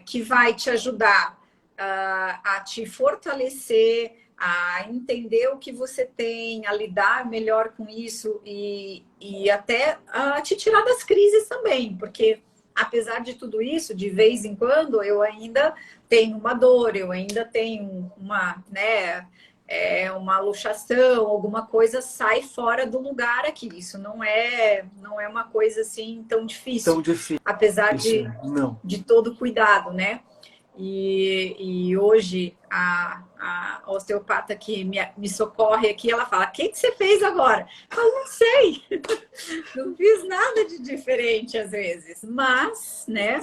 Que vai te ajudar a te fortalecer, a entender o que você tem, a lidar melhor com isso e até a te tirar das crises também, porque apesar de tudo isso, de vez em quando eu ainda tenho uma dor, eu ainda tenho uma, né, uma luxação, alguma coisa sai fora do lugar aqui. Isso não é uma coisa assim tão difícil, Tão difícil, apesar de, não. de todo cuidado, né? E hoje a osteopata que me socorre aqui, ela fala: o que você fez agora? Eu falo, não sei, não fiz nada de diferente às vezes, mas, né?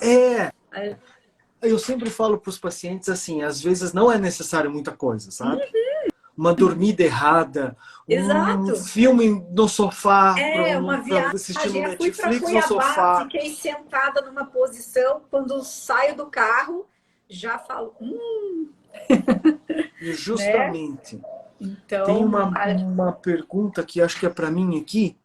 Eu sempre falo para os pacientes assim, às vezes não é necessário muita coisa, sabe? Uma dormida errada, um Exato. filme no sofá, Uma para viagem. assistir no Eu fui para Netflix no Cuiabá, sofá. fiquei sentada numa posição. Quando saio do carro, já falo, E né? justamente, tem Então, uma pergunta que acho que é para mim aqui,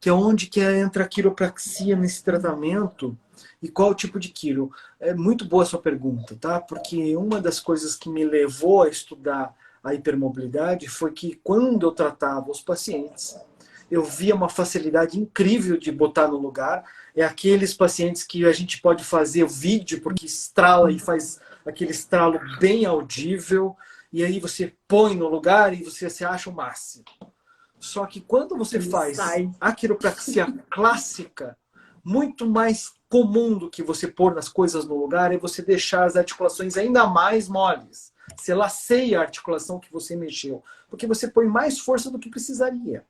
que é onde que entra a quiropraxia nesse tratamento e qual tipo de quiro? É muito boa a sua pergunta, tá? Porque uma das coisas que me levou a estudar a hipermobilidade foi que quando eu tratava os pacientes, eu via uma facilidade incrível de botar no lugar. É aqueles pacientes que a gente pode fazer o vídeo porque estrala e faz aquele estralo bem audível, e aí você põe no lugar e você se acha o máximo. Só que quando você ele faz sai. a quiropraxia clássica, muito mais comum do que você pôr as coisas no lugar é você deixar as articulações ainda mais moles. Você laceia a articulação que você mexeu, porque você põe mais força do que precisaria.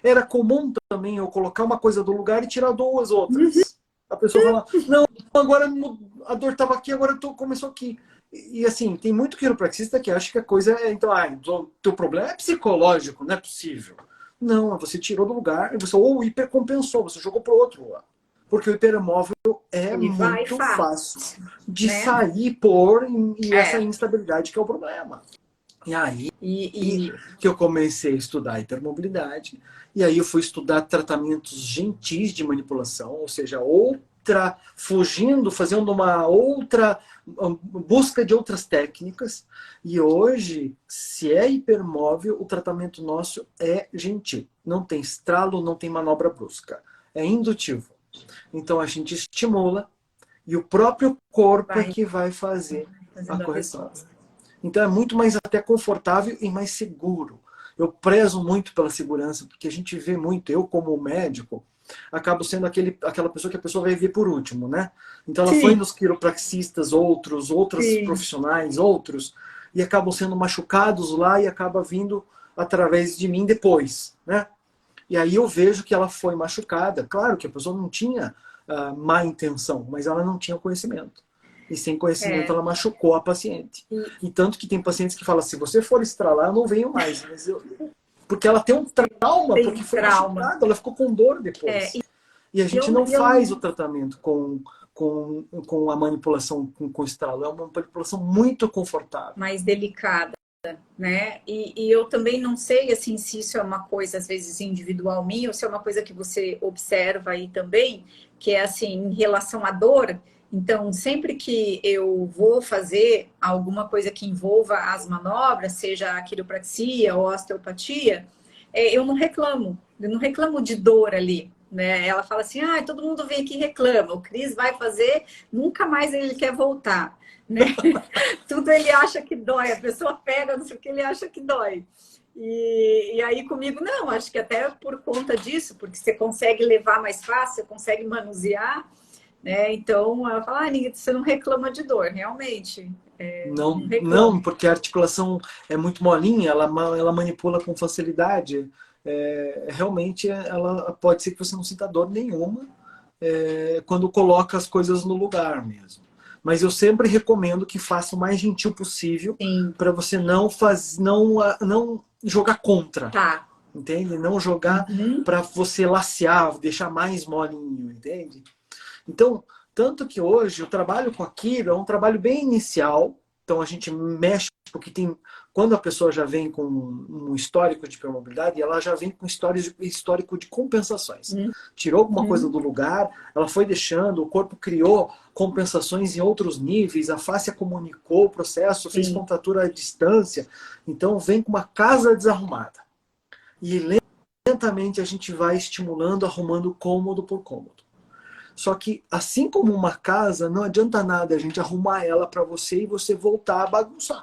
Era comum também eu colocar uma coisa do lugar e tirar duas outras. A pessoa fala, não, agora a dor estava aqui, agora começou aqui. E assim, tem muito quiropraxista que acha que a coisa é, então, o teu problema é psicológico, não é possível. Não, você tirou do lugar, você ou hipercompensou, você jogou para o outro lá. Porque o hipermóvel é Ele vai muito fácil, fácil de né? sair por e essa É. instabilidade que é o problema. E aí E que eu comecei a estudar hipermobilidade, e aí eu fui estudar tratamentos gentis de manipulação, ou seja, fugindo, fazendo uma outra busca de outras técnicas. E hoje, se é hipermóvel, o tratamento nosso é gentil. Não tem estralo, não tem manobra brusca. É indutivo. Então a gente estimula e o próprio corpo é vai que vai fazer a fazendo a correção. resposta. Então é muito mais até confortável e mais seguro. Eu prezo muito pela segurança, porque a gente vê muito, eu como médico, acabo sendo aquela pessoa que a pessoa vai ver por último, né? Então ela foi Sim, nos quiropraxistas, outros sim. profissionais, outros, e acabam sendo machucados lá e acaba vindo através de mim depois, né? E aí eu vejo que ela foi machucada. Claro que a pessoa não tinha má intenção, mas ela não tinha conhecimento. E sem conhecimento ela machucou a paciente. E, E tanto que tem pacientes que falam, se você for estralar, eu não venho mais. Porque ela tem um trauma, porque tem foi trauma. machucada, ela ficou com dor É, depois. e E a gente eu, não eu faz o tratamento com com a manipulação com estralo. É uma manipulação muito confortável. Mais delicada, né? E eu também não sei, assim, se isso é uma coisa, às vezes, individual minha, ou se é uma coisa que você observa aí também, que é, assim, em relação à dor. Então, sempre que eu vou fazer alguma coisa que envolva as manobras, seja a quiropraxia ou osteopatia, eu não reclamo de dor ali, né? Ela fala assim, todo mundo vem aqui e reclama, o Cris vai fazer, nunca mais ele quer voltar, né? Tudo ele acha que dói, a pessoa pega, não sei o que, ele acha que dói. E aí comigo, não, acho que até por conta disso, porque você consegue levar mais fácil, você consegue manusear, né? Então, ela fala, você não reclama de dor, realmente. Não reclama. Não, porque a articulação é muito molinha, ela manipula com facilidade. Realmente, ela pode ser que você não sinta dor nenhuma quando coloca as coisas no lugar mesmo. Mas eu sempre recomendo que faça o mais gentil possível para você não jogar contra. Tá. Entende? Não jogar para você lacear, deixar mais molinho, entende? Então, tanto que hoje o trabalho com aquilo é um trabalho bem inicial. Então a gente mexe, porque quando a pessoa já vem com um histórico de hipermobilidade, ela já vem com histórico de compensações. Tirou alguma coisa do lugar, ela foi deixando, o corpo criou compensações em outros níveis, a fáscia comunicou o processo, fez contratura à distância. Então vem com uma casa desarrumada. E lentamente a gente vai estimulando, arrumando cômodo por cômodo. Só que, assim como uma casa, não adianta nada a gente arrumar ela para você e você voltar a bagunçar.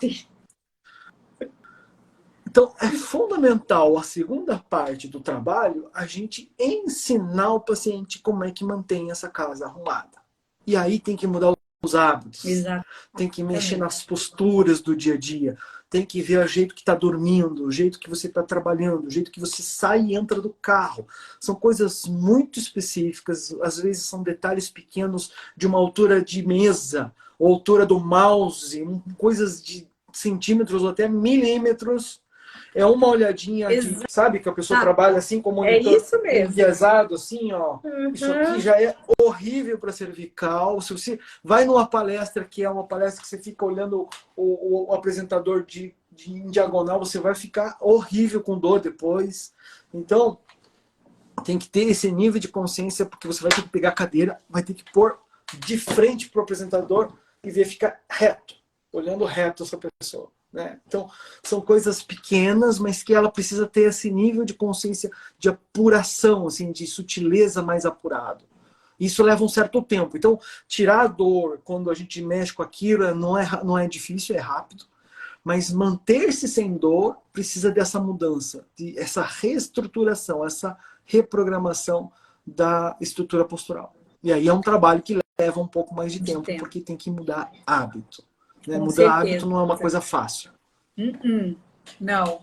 Então, é fundamental a segunda parte do trabalho a gente ensinar o paciente como é que mantém essa casa arrumada. E aí tem que mudar os hábitos. Exato. Tem que mexer nas posturas do dia a dia. Tem que ver o jeito que está dormindo, o jeito que você está trabalhando, o jeito que você sai e entra do carro. São coisas muito específicas, às vezes são detalhes pequenos de uma altura de mesa, ou altura do mouse, coisas de centímetros ou até milímetros. É uma olhadinha, sabe, que a pessoa trabalha assim com o monitor enviesado, assim, ó. Isso aqui já é horrível para cervical. Se você vai numa palestra que é uma palestra que você fica olhando o apresentador em diagonal, você vai ficar horrível com dor depois. Então, tem que ter esse nível de consciência, porque você vai ter que pegar a cadeira, vai ter que pôr de frente para o apresentador e ver ficar reto, olhando reto essa pessoa. Né? Então, são coisas pequenas, mas que ela precisa ter esse nível de consciência, de apuração, assim, de sutileza mais apurado. Isso leva um certo tempo. Então, tirar a dor quando a gente mexe com aquilo não é difícil, é rápido. Mas manter-se sem dor precisa dessa mudança, essa reestruturação, essa reprogramação da estrutura postural. E aí é um trabalho que leva um pouco mais de tempo, porque tem que mudar hábito. Né? Mudar hábito não é uma coisa fácil. Não.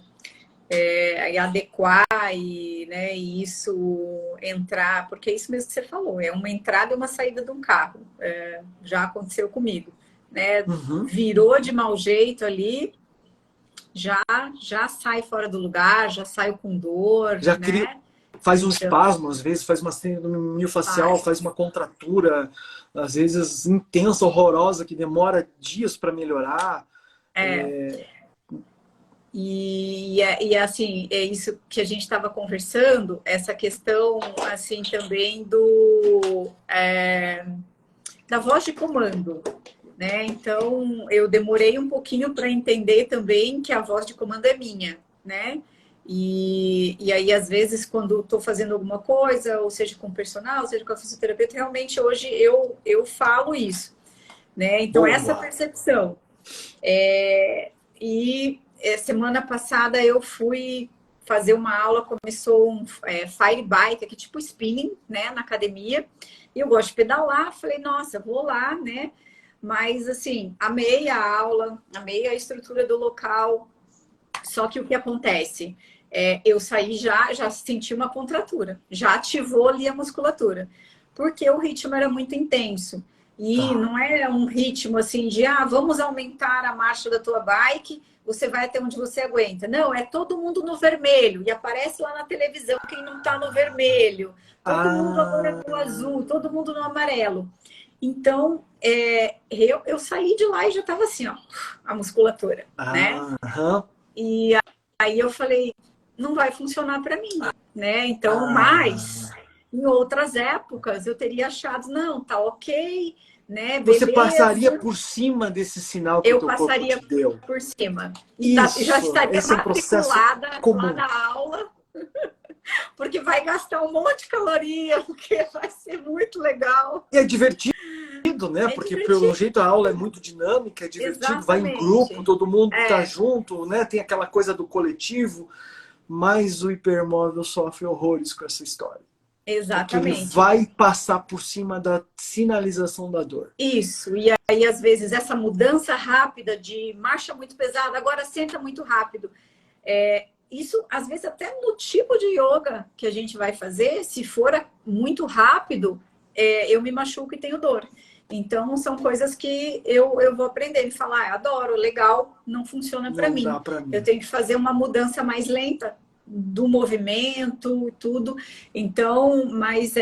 E adequar né, e isso entrar, porque é isso mesmo que você falou, é uma entrada e uma saída de um carro. Já aconteceu comigo. Né? Virou de mau jeito ali, já sai fora do lugar, já saiu com dor. Já né? Faz um espasmo, às vezes faz uma síndrome miofascial, faz uma contratura, às vezes intensa, horrorosa, que demora dias para melhorar. E assim, é isso que a gente estava conversando, essa questão assim também da voz de comando. Né? Então, eu demorei um pouquinho para entender também que a voz de comando é minha. Né? E aí, às vezes, quando estou fazendo alguma coisa, ou seja com o personal, seja com a fisioterapeuta, realmente hoje eu falo isso. Né? Então, essa percepção. Semana passada eu fui fazer uma aula, começou um fire bike, aqui tipo spinning, né, na academia. E eu gosto de pedalar, falei, nossa, vou lá, né? Mas, assim, amei a aula, amei a estrutura do local. Só que o que acontece? Eu saí já senti uma contratura, já ativou ali a musculatura, porque o ritmo era muito intenso. E não é um ritmo assim de, vamos aumentar a marcha da tua bike, você vai até onde você aguenta. Não, é todo mundo no vermelho, e aparece lá na televisão quem não tá no vermelho. Todo mundo agora no azul, todo mundo no amarelo. Então, eu saí de lá e já estava assim, ó, a musculatura, né? Aham. E aí eu falei, não vai funcionar para mim, né? Então, mas Ah. em outras épocas eu teria achado, não, tá ok, né? Você passaria Beleza, por cima desse sinal que o eu teu corpo te passaria deu. por cima. E já Isso, estaria esse é um processo matriculada lá comum. na aula, porque vai gastar um monte de caloria, porque vai ser muito legal. E é divertido, né? É Porque pelo divertido, jeito a aula é muito dinâmica, é divertido, vai em grupo, exatamente. todo mundo tá É, junto, né? Tem aquela coisa do coletivo, mas o hipermóvel sofre horrores com essa história. Porque ele exatamente. vai passar por cima da sinalização da dor. Isso, e aí às vezes essa mudança rápida de marcha muito pesada, agora senta muito rápido. Isso às vezes até no tipo de yoga que a gente vai fazer, se for muito rápido, eu me machuco e tenho dor. Então são coisas que eu vou aprender e falar, adoro, legal, não funciona para Não dá mim. para Eu mim. tenho que fazer uma mudança mais lenta do movimento, tudo. Então, mas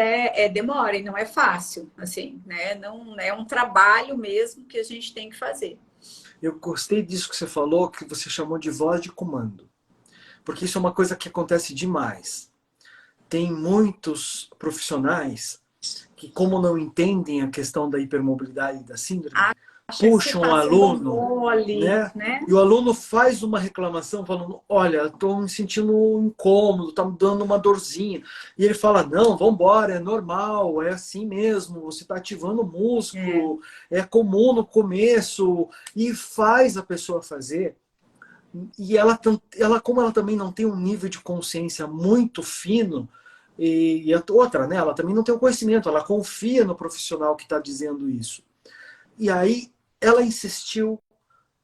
demora e não é fácil, assim, né? Não é um trabalho mesmo que a gente tem que fazer. Eu gostei disso que você falou, que você chamou de voz de comando. Porque isso é uma coisa que acontece demais. Tem muitos profissionais que, como não entendem a questão da hipermobilidade e da síndrome, Acha que você puxam o está sendo aluno, mole, né? né? E o aluno faz uma reclamação falando, olha, estou me sentindo incômodo, está me dando uma dorzinha. E ele fala, não, vamos embora, é normal, é assim mesmo, você está ativando o É, músculo, é comum no começo, e faz a pessoa fazer. E ela, como ela também não tem um nível de consciência muito fino, e a outra, né, ela também não tem o conhecimento, ela confia no profissional que está dizendo isso. E aí ela insistiu,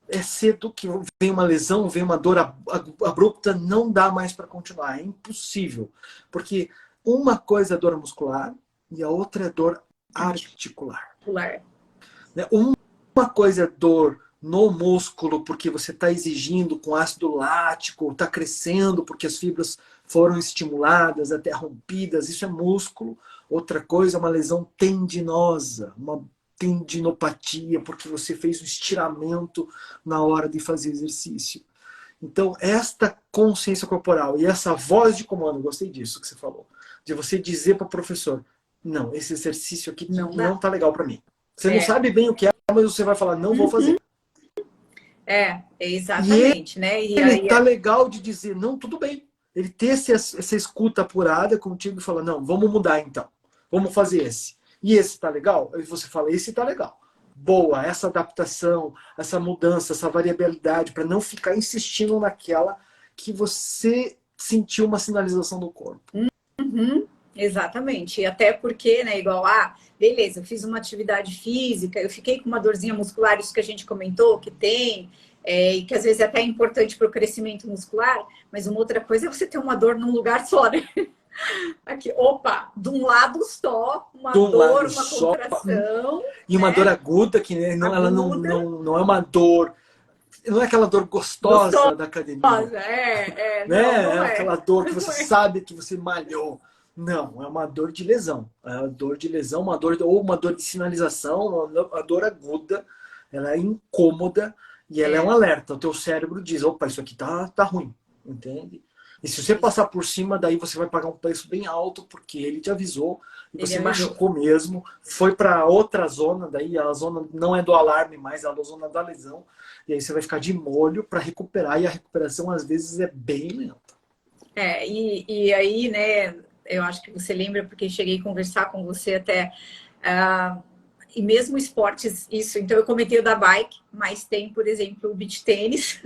é cedo que vem uma lesão, vem uma dor abrupta, não dá mais para continuar, é impossível. Porque uma coisa é dor muscular e a outra é dor articular. articular. Né? Uma coisa é dor no músculo, porque você está exigindo com ácido lático, está crescendo porque as fibras foram estimuladas, até rompidas, isso é músculo. Outra coisa é uma lesão tendinosa, uma tendinopatia, porque você fez um estiramento na hora de fazer exercício. Então, esta consciência corporal e essa voz de comando, gostei disso que você falou, de você dizer para o professor, não, esse exercício aqui Não não dá. está legal para mim. Você não É, sabe bem o que é, mas você vai falar, não vou fazer. E exatamente, né? E ele aí, tá legal de dizer, não, tudo bem. Ele ter essa escuta apurada contigo e falar, não, vamos mudar então. Vamos fazer esse. E esse tá legal? Aí você fala, esse tá legal. Boa, essa adaptação, essa mudança, essa variabilidade, para não ficar insistindo naquela que você sentiu uma sinalização do corpo. uhum, exatamente. E até porque, né, igual, beleza, eu fiz uma atividade física, eu fiquei com uma dorzinha muscular, isso que a gente comentou, que tem, e que às vezes é até importante para o crescimento muscular, mas uma outra coisa é você ter uma dor num lugar só, né? Aqui, opa, de um lado só, uma De um lado dor, uma só, contração, e uma dor né? aguda, que não, ela Aguda, não é uma dor, não é aquela dor gostosa, gostosa da academia. não, Né? É não aquela é. dor que Não você é. sabe que você malhou. Não, é uma dor de lesão. É uma dor de lesão, uma dor, ou uma dor de sinalização, uma dor aguda, ela é incômoda e ela é um É, alerta. O teu cérebro diz, opa, isso aqui tá ruim, entende? E se você isso, passar por cima, daí você vai pagar um preço bem alto, porque ele te avisou, e ele você avisou. machucou mesmo, foi para outra zona, daí a zona não é do alarme mais, é a zona da lesão, e aí você vai ficar de molho para recuperar, e a recuperação às vezes é bem lenta. E aí, né, eu acho que você lembra, porque cheguei a conversar com você até, ah, e mesmo esportes, isso, então eu comentei o da bike, mas tem, por exemplo, o beach tênis,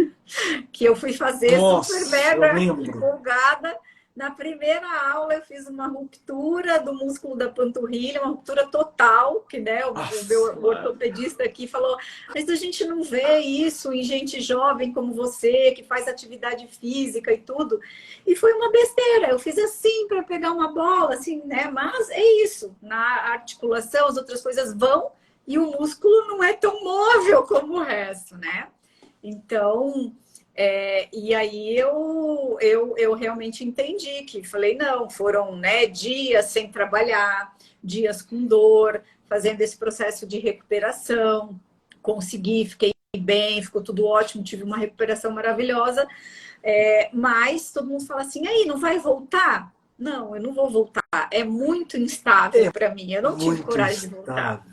que eu fui fazer super Nossa, eu mega lembro. empolgada. Na primeira aula eu fiz uma ruptura do músculo da panturrilha, uma ruptura total, que né, o Nossa, meu ortopedista aqui falou, mas a gente não vê isso em gente jovem como você, que faz atividade física e tudo. E foi uma besteira, eu fiz assim para pegar uma bola, assim, né? Mas é isso, na articulação as outras coisas vão e o músculo não é tão móvel como o resto, né? Então, e aí eu realmente entendi que falei, não, foram né, dias sem trabalhar, dias com dor, fazendo esse processo de recuperação, consegui, fiquei bem, ficou tudo ótimo, tive uma recuperação maravilhosa, mas todo mundo fala assim, aí, não vai voltar? Não, eu não vou voltar, é muito instável para mim, eu não tive coragem de voltar.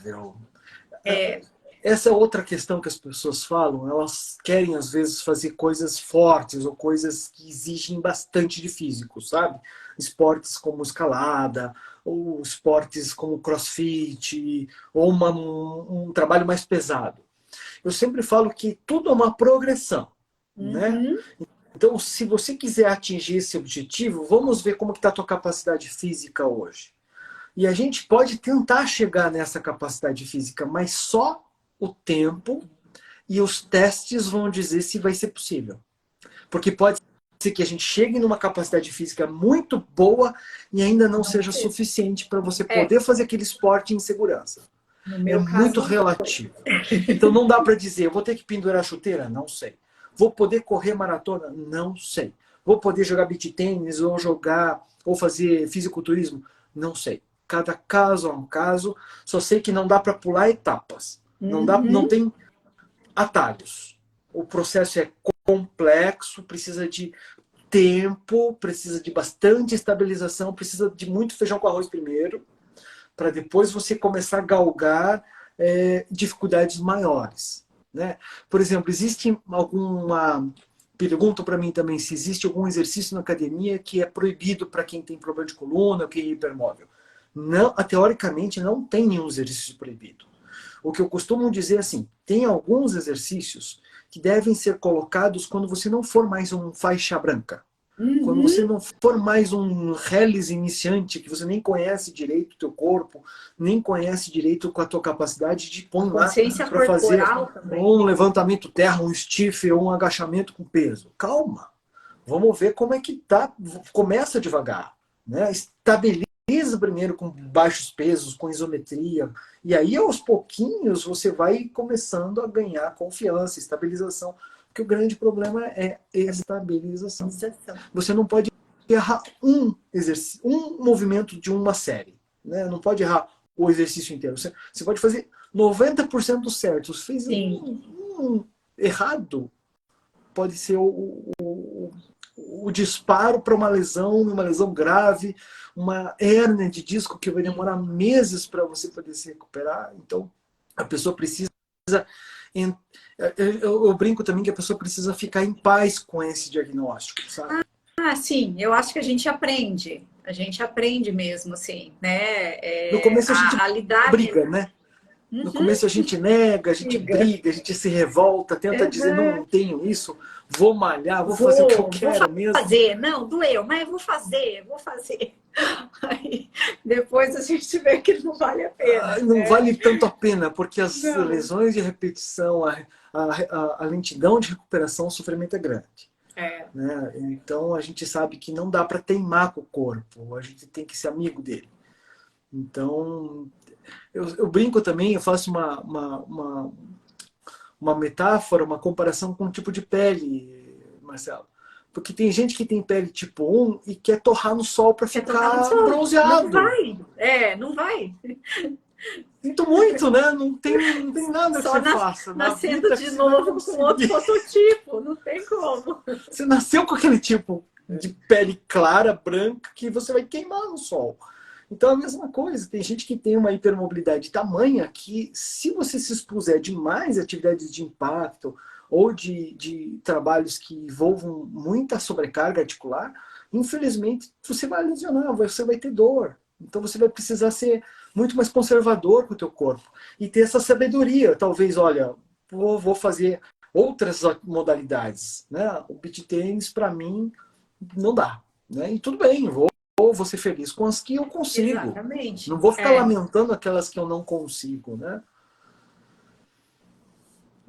Essa é outra questão que as pessoas falam, elas querem às vezes fazer coisas fortes ou coisas que exigem bastante de físico, sabe? Esportes como escalada, ou esportes como crossfit, ou um trabalho mais pesado. Eu sempre falo que tudo é uma progressão, né? Então, se você quiser atingir esse objetivo, vamos ver como está a tua capacidade física hoje. E a gente pode tentar chegar nessa capacidade física, mas só o tempo e os testes vão dizer se vai ser possível. Porque pode ser que a gente chegue numa capacidade física muito boa e ainda não seja suficiente para você poder fazer aquele esporte em segurança. É muito relativo. Então não dá para dizer, eu vou ter que pendurar a chuteira? Não sei. Vou poder correr maratona? Não sei. Vou poder jogar beach tênis ou fazer fisiculturismo? Não sei. Cada caso é um caso. Só sei que não dá para pular etapas. Não tem atalhos. O processo é complexo, precisa de tempo, precisa de bastante estabilização, precisa de muito feijão com arroz primeiro, para depois você começar a galgar dificuldades maiores, né? Por exemplo, existe alguma... Perguntam para mim também se existe algum exercício na academia que é proibido para quem tem problema de coluna ou quem é hipermóvel. Não, teoricamente, não tem nenhum exercício proibido. O que eu costumo dizer é assim, tem alguns exercícios que devem ser colocados quando você não for mais um faixa branca. Quando você não for mais um reles iniciante, que você nem conhece direito o teu corpo, nem conhece direito com a tua capacidade de pôr lá para fazer um levantamento terra, um stiff ou um agachamento com peso. Calma, vamos ver como é que tá. Começa devagar, né? Estabiliza primeiro com baixos pesos, com isometria, e aí aos pouquinhos você vai começando a ganhar confiança, estabilização. Porque o grande problema é estabilização. Você não pode errar um movimento de uma série, né? Não pode errar o exercício inteiro. Você pode fazer 90% certo. Se fez um errado, pode ser o disparo para uma lesão grave, uma hérnia de disco que vai demorar meses para você poder se recuperar. Então, a pessoa precisa... Eu brinco também que a pessoa precisa ficar em paz com esse diagnóstico, sabe? Sim, eu acho que a gente aprende. A gente aprende mesmo, assim, né? No começo a gente briga, né? No começo a gente nega, a gente briga, a gente se revolta, tenta dizer, não tenho isso, vou malhar, vou fazer o que eu quero mesmo. Vou fazer, não, doeu, mas vou fazer. Aí, depois a gente vê que não vale a pena. Não vale tanto a pena, porque as lesões de repetição, a lentidão de recuperação, o sofrimento é grande. Né? Então a gente sabe que não dá para teimar com o corpo, a gente tem que ser amigo dele. Então, eu brinco também, eu faço uma metáfora, uma comparação com o tipo de pele, Marcelo. Porque tem gente que tem pele tipo 1 e quer torrar no sol para ficar bronzeado. Não vai. Sinto muito, né? Não tem nada que você faça. Nascendo de novo com outro fototipo, não tem como. Você nasceu com aquele tipo de pele clara, branca, que você vai queimar no sol. Então é a mesma coisa, tem gente que tem uma hipermobilidade tamanha que se você se expuser demais a atividades de impacto ou de trabalhos que envolvam muita sobrecarga articular, infelizmente você vai lesionar, você vai ter dor. Então você vai precisar ser muito mais conservador com o teu corpo e ter essa sabedoria. Talvez, olha, vou fazer outras modalidades, né? O beach tênis para mim não dá, né? E tudo bem, vou ser feliz com as que eu consigo. Exatamente. Não vou ficar lamentando aquelas que eu não consigo, né?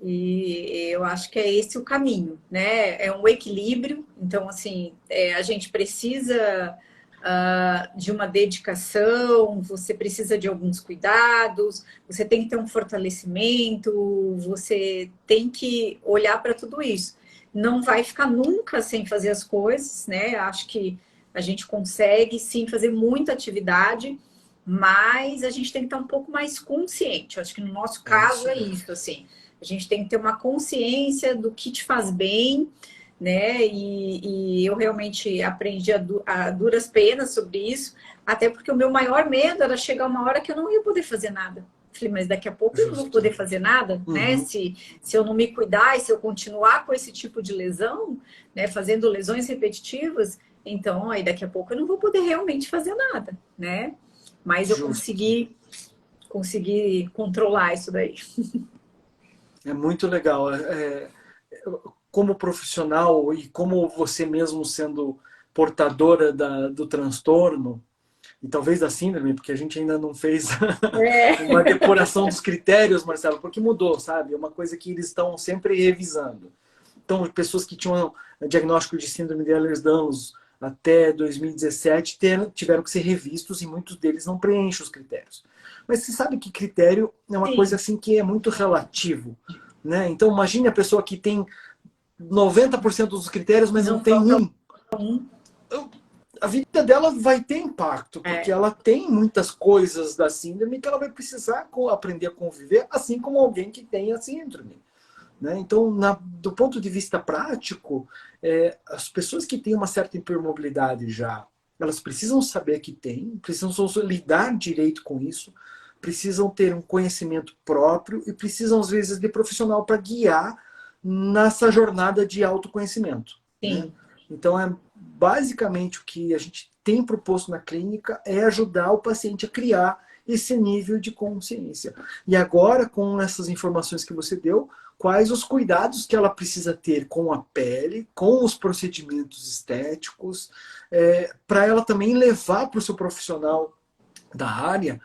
E eu acho que é esse o caminho, né? É um equilíbrio. Então, assim, a gente precisa de uma dedicação, você precisa de alguns cuidados, você tem que ter um fortalecimento, você tem que olhar para tudo isso. Não vai ficar nunca sem fazer as coisas, né? Acho que a gente consegue, sim, fazer muita atividade, mas a gente tem que estar um pouco mais consciente. Eu acho que no nosso É caso isso é mesmo. isso, assim. A gente tem que ter uma consciência do que te faz bem, né? E eu realmente aprendi a duras penas sobre isso, até porque o meu maior medo era chegar uma hora que eu não ia poder fazer nada. Falei, mas daqui a pouco eu não vou Justo. poder fazer nada, né? Uhum. Se eu não me cuidar e se eu continuar com esse tipo de lesão, né? Fazendo lesões repetitivas, então aí daqui a pouco eu não vou poder realmente fazer nada, né? Mas eu Justo. consegui controlar isso daí. É muito legal. Como profissional e como você mesmo sendo portadora do transtorno, e talvez da síndrome, porque a gente ainda não fez É, uma depuração dos critérios, Marcelo, porque mudou, sabe? É uma coisa que eles estão sempre revisando. Então, pessoas que tinham diagnóstico de síndrome de Ehlers-Danlos até 2017 tiveram que ser revistos e muitos deles não preenchem os critérios. Mas você sabe que critério é uma coisa sim. assim que é muito relativo, né? Então, imagine a pessoa que tem 90% dos critérios, mas não Não tem falta um. um. A vida dela vai ter impacto, porque É, ela tem muitas coisas da síndrome que ela vai precisar aprender a conviver, assim como alguém que tem a síndrome. Né? Então, do ponto de vista prático, as pessoas que têm uma certa hipermobilidade já, elas precisam saber que tem, precisam lidar direito com isso, precisam ter um conhecimento próprio e precisam, às vezes, de profissional para guiar nessa jornada de autoconhecimento. Né? sim. Então, basicamente o que a gente tem proposto na clínica é ajudar o paciente a criar esse nível de consciência. E agora, com essas informações que você deu, quais os cuidados que ela precisa ter com a pele, com os procedimentos estéticos, para ela também levar para o seu profissional da área,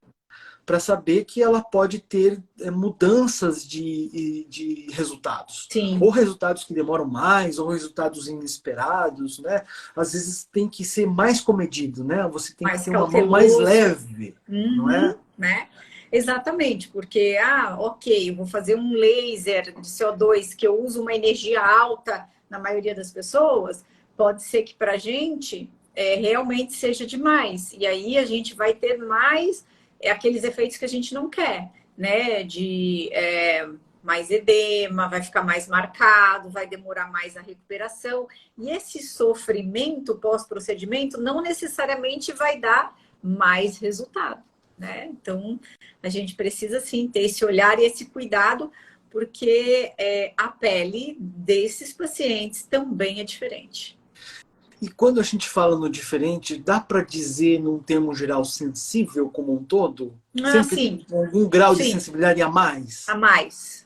para saber que ela pode ter mudanças de resultados. Ou Sim, resultados que demoram mais, ou resultados inesperados, né? Às vezes tem que ser mais comedido, né? Você tem que mais ter uma mão mais cauteloso. leve, não Uhum, é? né? Exatamente, porque, ok, eu vou fazer um laser de CO2 que eu uso uma energia alta na maioria das pessoas, pode ser que para a gente realmente seja demais. E aí a gente vai ter mais aqueles efeitos que a gente não quer, né? Mais edema, vai ficar mais marcado, vai demorar mais a recuperação. E esse sofrimento pós-procedimento não necessariamente vai dar mais resultado, né? Então, a gente precisa sim ter esse olhar e esse cuidado, porque a pele desses pacientes também é diferente. E quando a gente fala no diferente, dá para dizer, num termo geral, sensível como um todo? Ah, Sempre sim, com algum grau de sim, sensibilidade a a mais? mais.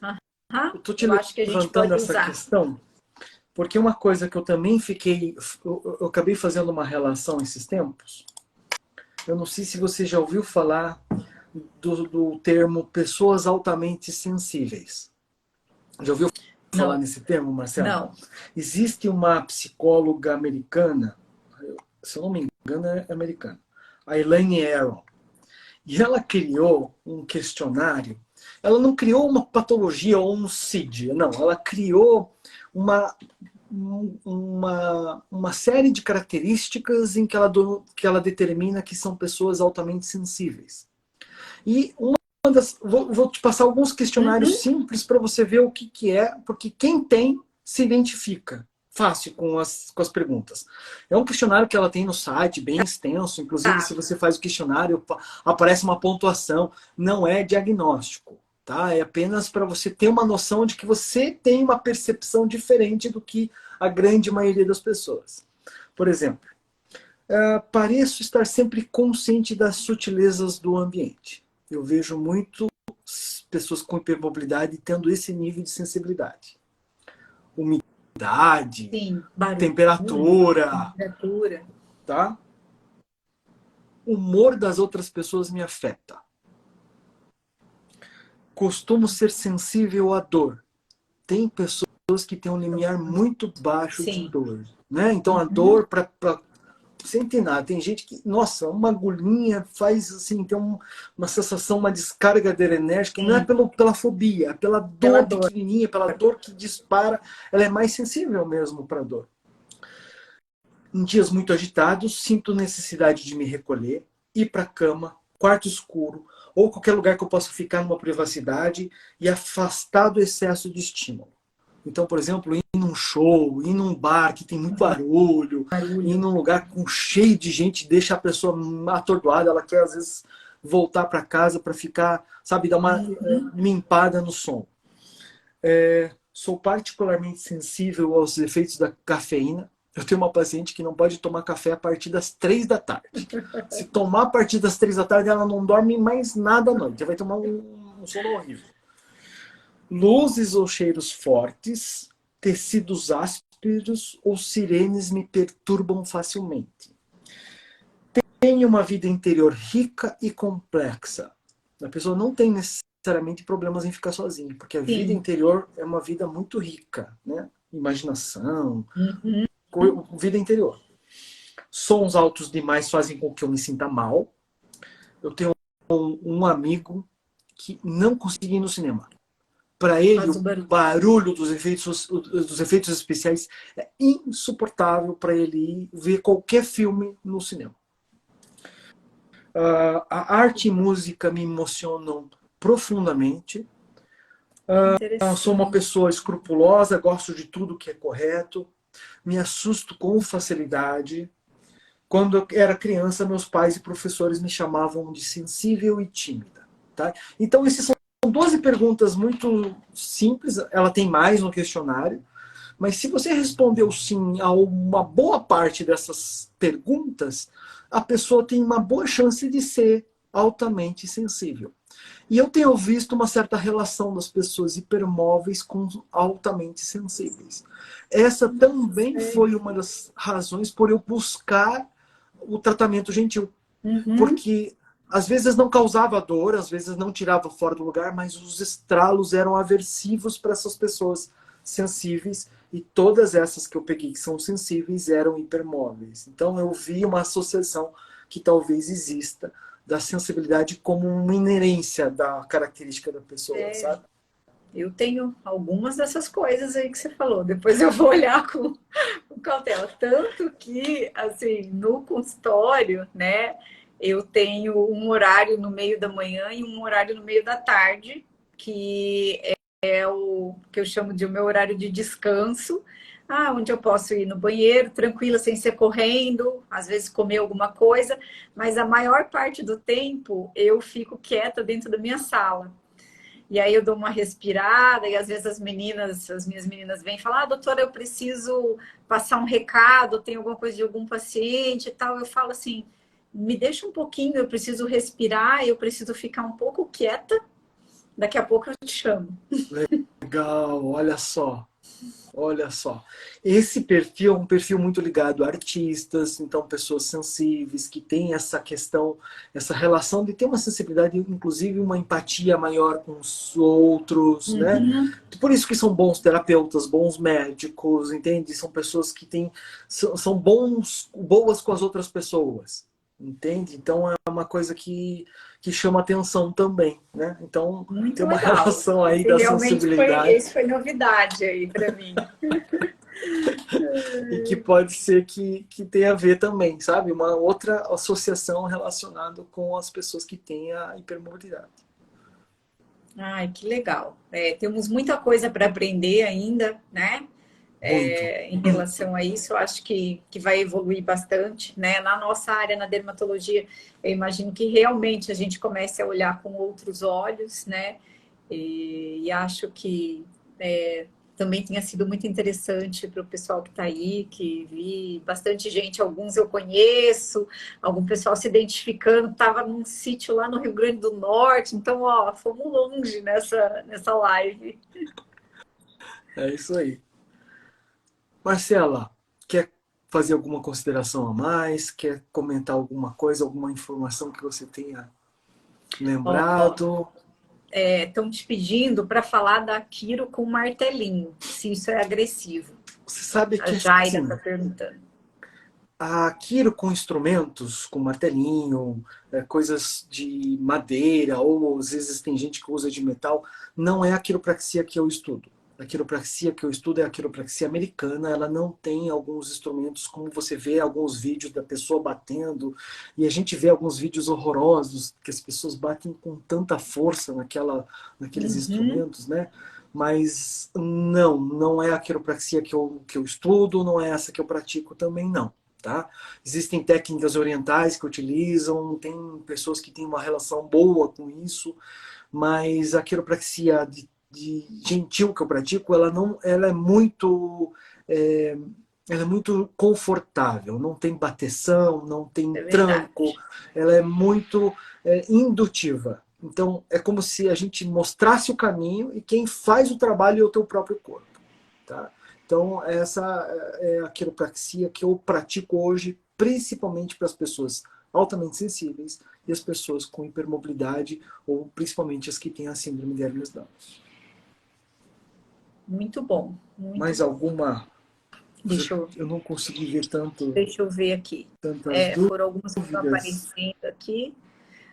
Eu estou te Eu acho que a gente levantando pode essa usar. questão porque uma coisa que eu também fiquei. Eu acabei fazendo uma relação esses tempos. Eu não sei se você já ouviu falar do termo pessoas altamente sensíveis. Já ouviu falar Não, nesse termo, Marcelo? não. Existe uma psicóloga americana, se eu não me engano, é americana, a Elaine Aron. E ela criou um questionário. Ela não criou uma patologia ou um CID, não. Ela criou uma, uma série de características em que ela determina que são pessoas altamente sensíveis. E vou te passar alguns questionários Uhum. simples para você ver o que é, porque quem tem se identifica fácil com as perguntas. É um questionário que ela tem no site, bem extenso. Inclusive, se Tá. você faz o questionário, aparece uma pontuação. Não é diagnóstico, tá? É apenas para você ter uma noção de que você tem uma percepção diferente do que a grande maioria das pessoas. Por exemplo, pareço estar sempre consciente das sutilezas do ambiente. Eu vejo muito pessoas com hipermobilidade tendo esse nível de sensibilidade. Umidade, Sim, barulho, temperatura, temperatura. tá? O humor das outras pessoas me afeta. Costumo ser sensível à dor. Tem pessoas que têm um limiar muito baixo de Sim. dor, né? Então a Uhum. dor para sem ter nada. Tem gente que, nossa, uma agulhinha faz assim, tem uma sensação, uma descarga adrenérgica, e não é Sim, pela fobia, é pela pela dor dor. pequenininha, pela dor que dispara. Ela é mais sensível mesmo para a dor. Em dias muito agitados, sinto necessidade de me recolher, ir para a cama, quarto escuro, ou qualquer lugar que eu possa ficar numa privacidade e afastar do excesso de estímulo. Então, por exemplo, ir num show, ir num bar que tem muito barulho, ir num lugar com cheio de gente deixa a pessoa atordoada, ela quer às vezes voltar para casa para ficar, sabe, dar uma limpada no som. Sou particularmente sensível aos efeitos da cafeína. Eu tenho uma paciente que não pode tomar café a partir das 3 da tarde. Se tomar a partir das 3 da tarde, ela não dorme mais nada à noite. Ela vai tomar um sono horrível. Luzes ou cheiros fortes, tecidos ásperos ou sirenes me perturbam facilmente. Tenho uma vida interior rica e complexa. A pessoa não tem necessariamente problemas em ficar sozinha, porque a vida interior é uma vida muito rica, né? Imaginação, vida interior. Sons altos demais fazem com que eu me sinta mal. Eu tenho um amigo que não conseguia ir no cinema. Para ele, o barulho dos efeitos especiais é insuportável para ele ir ver qualquer filme no cinema. A arte e música me emocionam profundamente. Sou uma pessoa escrupulosa, gosto de tudo que é correto, me assusto com facilidade. Quando eu era criança, meus pais e professores me chamavam de sensível e tímida. Tá? Então, esses são 12 perguntas muito simples, ela tem mais no questionário, mas se você respondeu sim a uma boa parte dessas perguntas, a pessoa tem uma boa chance de ser altamente sensível. E eu tenho visto uma certa relação das pessoas hipermóveis com altamente sensíveis. Essa também foi uma das razões por eu buscar o tratamento gentil. Porque às vezes não causava dor, às vezes não tirava fora do lugar, mas os estralos eram aversivos para essas pessoas sensíveis, e todas essas que eu peguei que são sensíveis eram hipermóveis. Então eu vi uma associação que talvez exista da sensibilidade como uma inerência da característica da pessoa, sabe? Eu tenho algumas dessas coisas aí que você falou. Depois eu vou olhar com cautela. Tanto que, assim, no consultório, né, eu tenho um horário no meio da manhã e um horário no meio da tarde, que é o que eu chamo de o meu horário de descanso, onde eu posso ir no banheiro tranquila, sem ser correndo, às vezes comer alguma coisa, mas a maior parte do tempo eu fico quieta dentro da minha sala. E aí eu dou uma respirada, e às vezes as minhas meninas vêm falar, doutora, eu preciso passar um recado, tem alguma coisa de algum paciente e tal. Eu falo assim, me deixa um pouquinho, eu preciso respirar, eu preciso ficar um pouco quieta, daqui a pouco eu te chamo. Legal, olha só. Olha só, esse perfil é um perfil muito ligado a artistas, então pessoas sensíveis, que têm essa questão, essa relação de ter uma sensibilidade, inclusive uma empatia maior com os outros, né? Por isso que são bons terapeutas, bons médicos, entende? São pessoas que são boas com as outras pessoas, entende? Então é uma coisa que chama atenção também, né? Então muito tem uma legal. relação aí da sensibilidade. Isso foi novidade aí para mim. E que pode ser que tenha a ver também, sabe? Uma outra associação relacionada com as pessoas que têm a hipermobilidade. Ai, que legal. Temos muita coisa para aprender ainda, né? Em relação a isso, eu acho que vai evoluir bastante, né? Na nossa área, na dermatologia, eu imagino que realmente a gente comece a olhar com outros olhos, né? E acho que também tenha sido muito interessante para o pessoal que está aí, que vi bastante gente, alguns eu conheço, algum pessoal se identificando, estava num sítio lá no Rio Grande do Norte, então, ó, fomos longe nessa live. É isso aí. Marcela, quer fazer alguma consideração a mais? Quer comentar alguma coisa, alguma informação que você tenha lembrado? Estão te pedindo para falar da Quiro com martelinho, se isso é agressivo. Você sabe que A Jaira assim, está perguntando. a Quiro com instrumentos, com martelinho, coisas de madeira, ou às vezes tem gente que usa de metal, não é a quiropraxia que eu estudo. A quiropraxia que eu estudo é a quiropraxia americana, ela não tem alguns instrumentos como você vê alguns vídeos da pessoa batendo, e a gente vê alguns vídeos horrorosos que as pessoas batem com tanta força naqueles Uhum. instrumentos, né? Mas não é a quiropraxia que eu estudo, não é essa que eu pratico também, não. Tá? Existem técnicas orientais que utilizam, tem pessoas que têm uma relação boa com isso, mas a quiropraxia de gentil que eu pratico, é, ela é muito confortável, não tem bateção, não tem É tranco, verdade. ela é muito indutiva. Então, é como se a gente mostrasse o caminho e quem faz o trabalho é o teu próprio corpo. Tá? Então, essa é a quiropraxia que eu pratico hoje, principalmente para as pessoas altamente sensíveis e as pessoas com hipermobilidade, ou principalmente as que têm a síndrome de Ehlers-Danlos. Muito bom, muito Mais bom. alguma? Deixa eu, Eu não consegui ver deixa eu ver aqui. tantas Foram algumas que estão dúvidas. aparecendo aqui.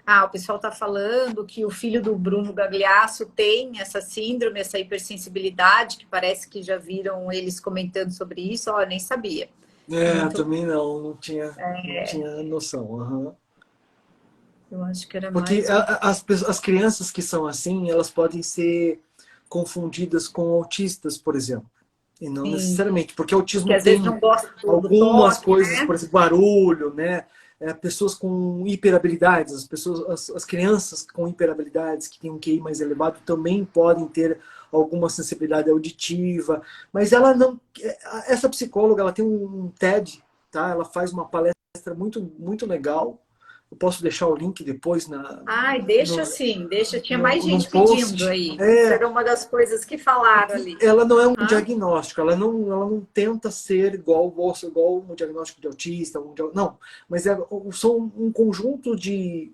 Ah, o pessoal está falando que o filho do Bruno Gagliasso tem essa síndrome, essa hipersensibilidade, que parece que já viram eles comentando sobre isso. Ó, eu nem sabia. Muito, Também não tinha noção. Uhum. eu acho que era Porque mais um. as crianças que são assim, elas podem ser confundidas com autistas, por exemplo. E não Sim, necessariamente, porque que autismo às vezes tem não gosta do algumas toque, coisas, por né? exemplo, barulho, né? Pessoas com hiperabilidades, as crianças com hiperabilidades que têm um QI mais elevado também podem ter alguma sensibilidade auditiva, mas ela não. Essa psicóloga, ela tem um TED, tá? Ela faz uma palestra muito muito legal. Eu posso deixar o link depois Ai, deixa no, assim, deixa. Tinha mais num gente pedindo post. aí. Isso era uma das coisas que falaram Porque ali. ela não é um Hã? diagnóstico, ela não tenta ser igual um diagnóstico de autista, não, mas são um conjunto de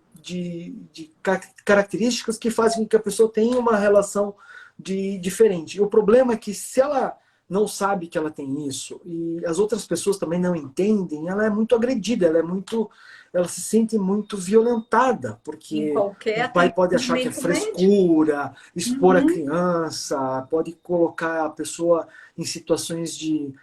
características que fazem com que a pessoa tenha uma relação diferente. E o problema é que se ela não sabe que ela tem isso e as outras pessoas também não entendem, ela é muito agredida, ela se sente muito violentada, Em porque qualquer um pai pode achar que é atendimento médico. frescura, expor a Uhum. criança, pode colocar a pessoa em situações de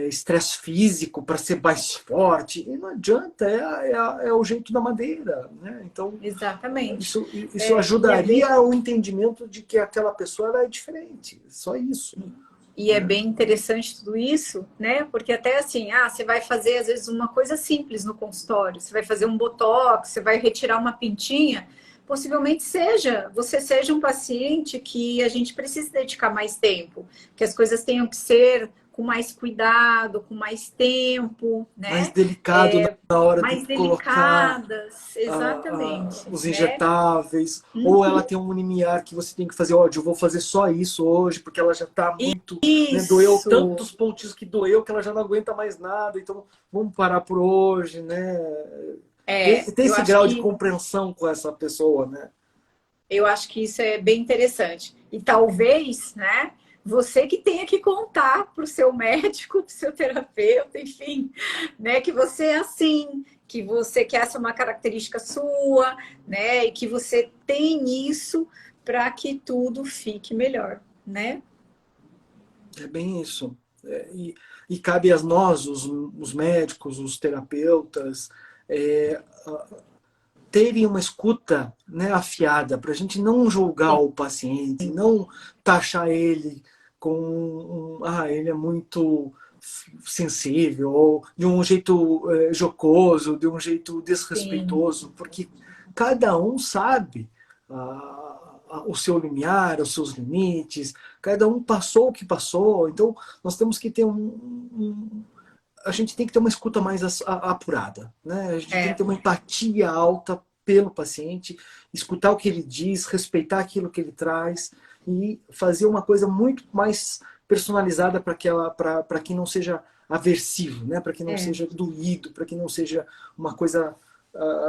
estresse físico para ser mais forte. E não adianta, é o jeito da madeira. Né? Então, Exatamente. isso E é bem, ajudaria o entendimento de que aquela pessoa ela é diferente. Só isso. e é Né? bem interessante tudo isso, né? Porque até assim, você vai fazer às vezes uma coisa simples no consultório, você vai fazer um botox, você vai retirar uma pintinha, possivelmente você seja um paciente que a gente precisa dedicar mais tempo, que as coisas tenham que ser com mais cuidado, com mais tempo, Mais né? delicado na hora de Mais colocar delicadas, exatamente, os né? injetáveis, ou ela Uhum. tem um limiar que você tem que fazer, ó, eu vou fazer só isso hoje, porque ela já está muito, né, doeu Isso. tantos pontos que doeu que ela já não aguenta mais nada, então vamos parar por hoje, né? Ter Eu esse acho grau de que compreensão com essa pessoa, né? Eu acho que isso é bem interessante. E talvez, né, você que tenha que contar para o seu médico, para o seu terapeuta, enfim, né, que você é assim, que essa é uma característica sua, né, e que você tem isso para que tudo fique melhor, né? É bem isso. E cabe a nós, os médicos, os terapeutas, é, terem uma escuta, né, afiada, para a gente não julgar o paciente, não taxar ele ele é muito sensível, ou de um jeito jocoso, de um jeito Sim, desrespeitoso, porque cada um sabe o seu limiar, os seus limites, cada um passou o que passou, então nós temos que ter a gente tem que ter uma escuta mais apurada, né? A gente tem que é. ter uma empatia alta pelo paciente, escutar o que ele diz, respeitar aquilo que ele traz e fazer uma coisa muito mais personalizada para que não seja aversivo, né? Para que não É. seja doído, para que não seja uma coisa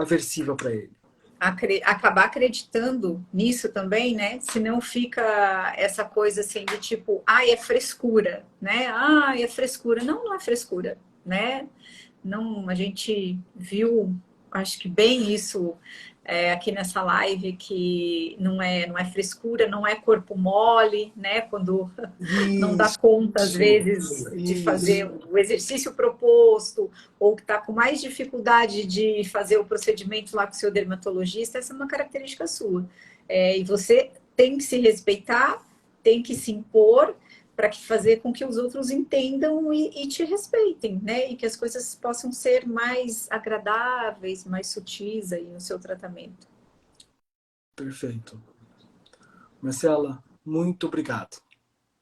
aversiva para ele. Acabar acreditando nisso também, né? Senão fica essa coisa assim de tipo, é frescura, né? É frescura. Não, não é frescura, né? Não, a gente viu, acho que bem isso aqui nessa live que não é frescura, não é corpo mole, né? Quando não dá conta, às vezes, de fazer o exercício proposto, ou que está com mais dificuldade de fazer o procedimento lá com o seu dermatologista, essa é uma característica sua. E você tem que se respeitar, tem que se impor, para fazer com que os outros entendam e te respeitem, né? E que as coisas possam ser mais agradáveis, mais sutis aí no seu tratamento. Perfeito. Marcela, muito obrigado.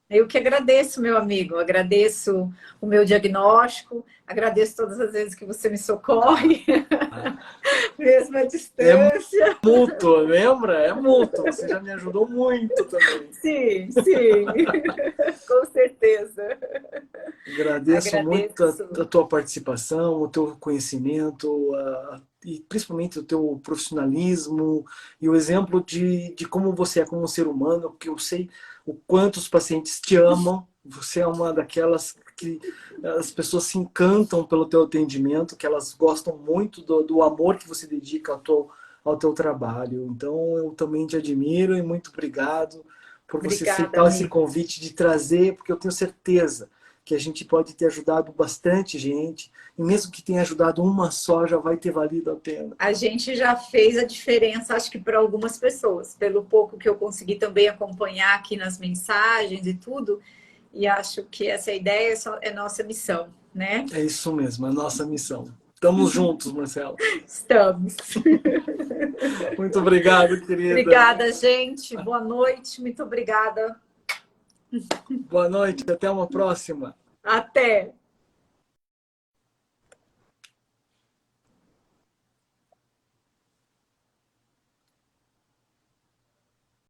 Eu que agradeço, meu amigo, agradeço o meu diagnóstico, agradeço todas as vezes que você me socorre, mesmo à distância. É mútuo, lembra? É mútuo, você já me ajudou muito também. Sim, sim, com certeza. Agradeço muito a tua participação, o teu conhecimento, e principalmente o teu profissionalismo e o exemplo de como você é como um ser humano, porque eu sei o quanto os pacientes te amam. Você é uma daquelas que as pessoas se encantam pelo teu atendimento, que elas gostam muito do amor que você dedica ao teu trabalho. Então, eu também te admiro e muito obrigado por você aceitar esse convite de trazer, porque eu tenho certeza que a gente pode ter ajudado bastante gente, e mesmo que tenha ajudado uma só, já vai ter valido a pena. A gente já fez a diferença, acho que para algumas pessoas, pelo pouco que eu consegui também acompanhar aqui nas mensagens e tudo, e acho que essa ideia é nossa missão, né? É isso mesmo, é a nossa missão. Estamos juntos, Marcela. Estamos. Muito obrigado, querida. Obrigada, gente. Boa noite. Muito obrigada. Boa noite. Até uma próxima. Até.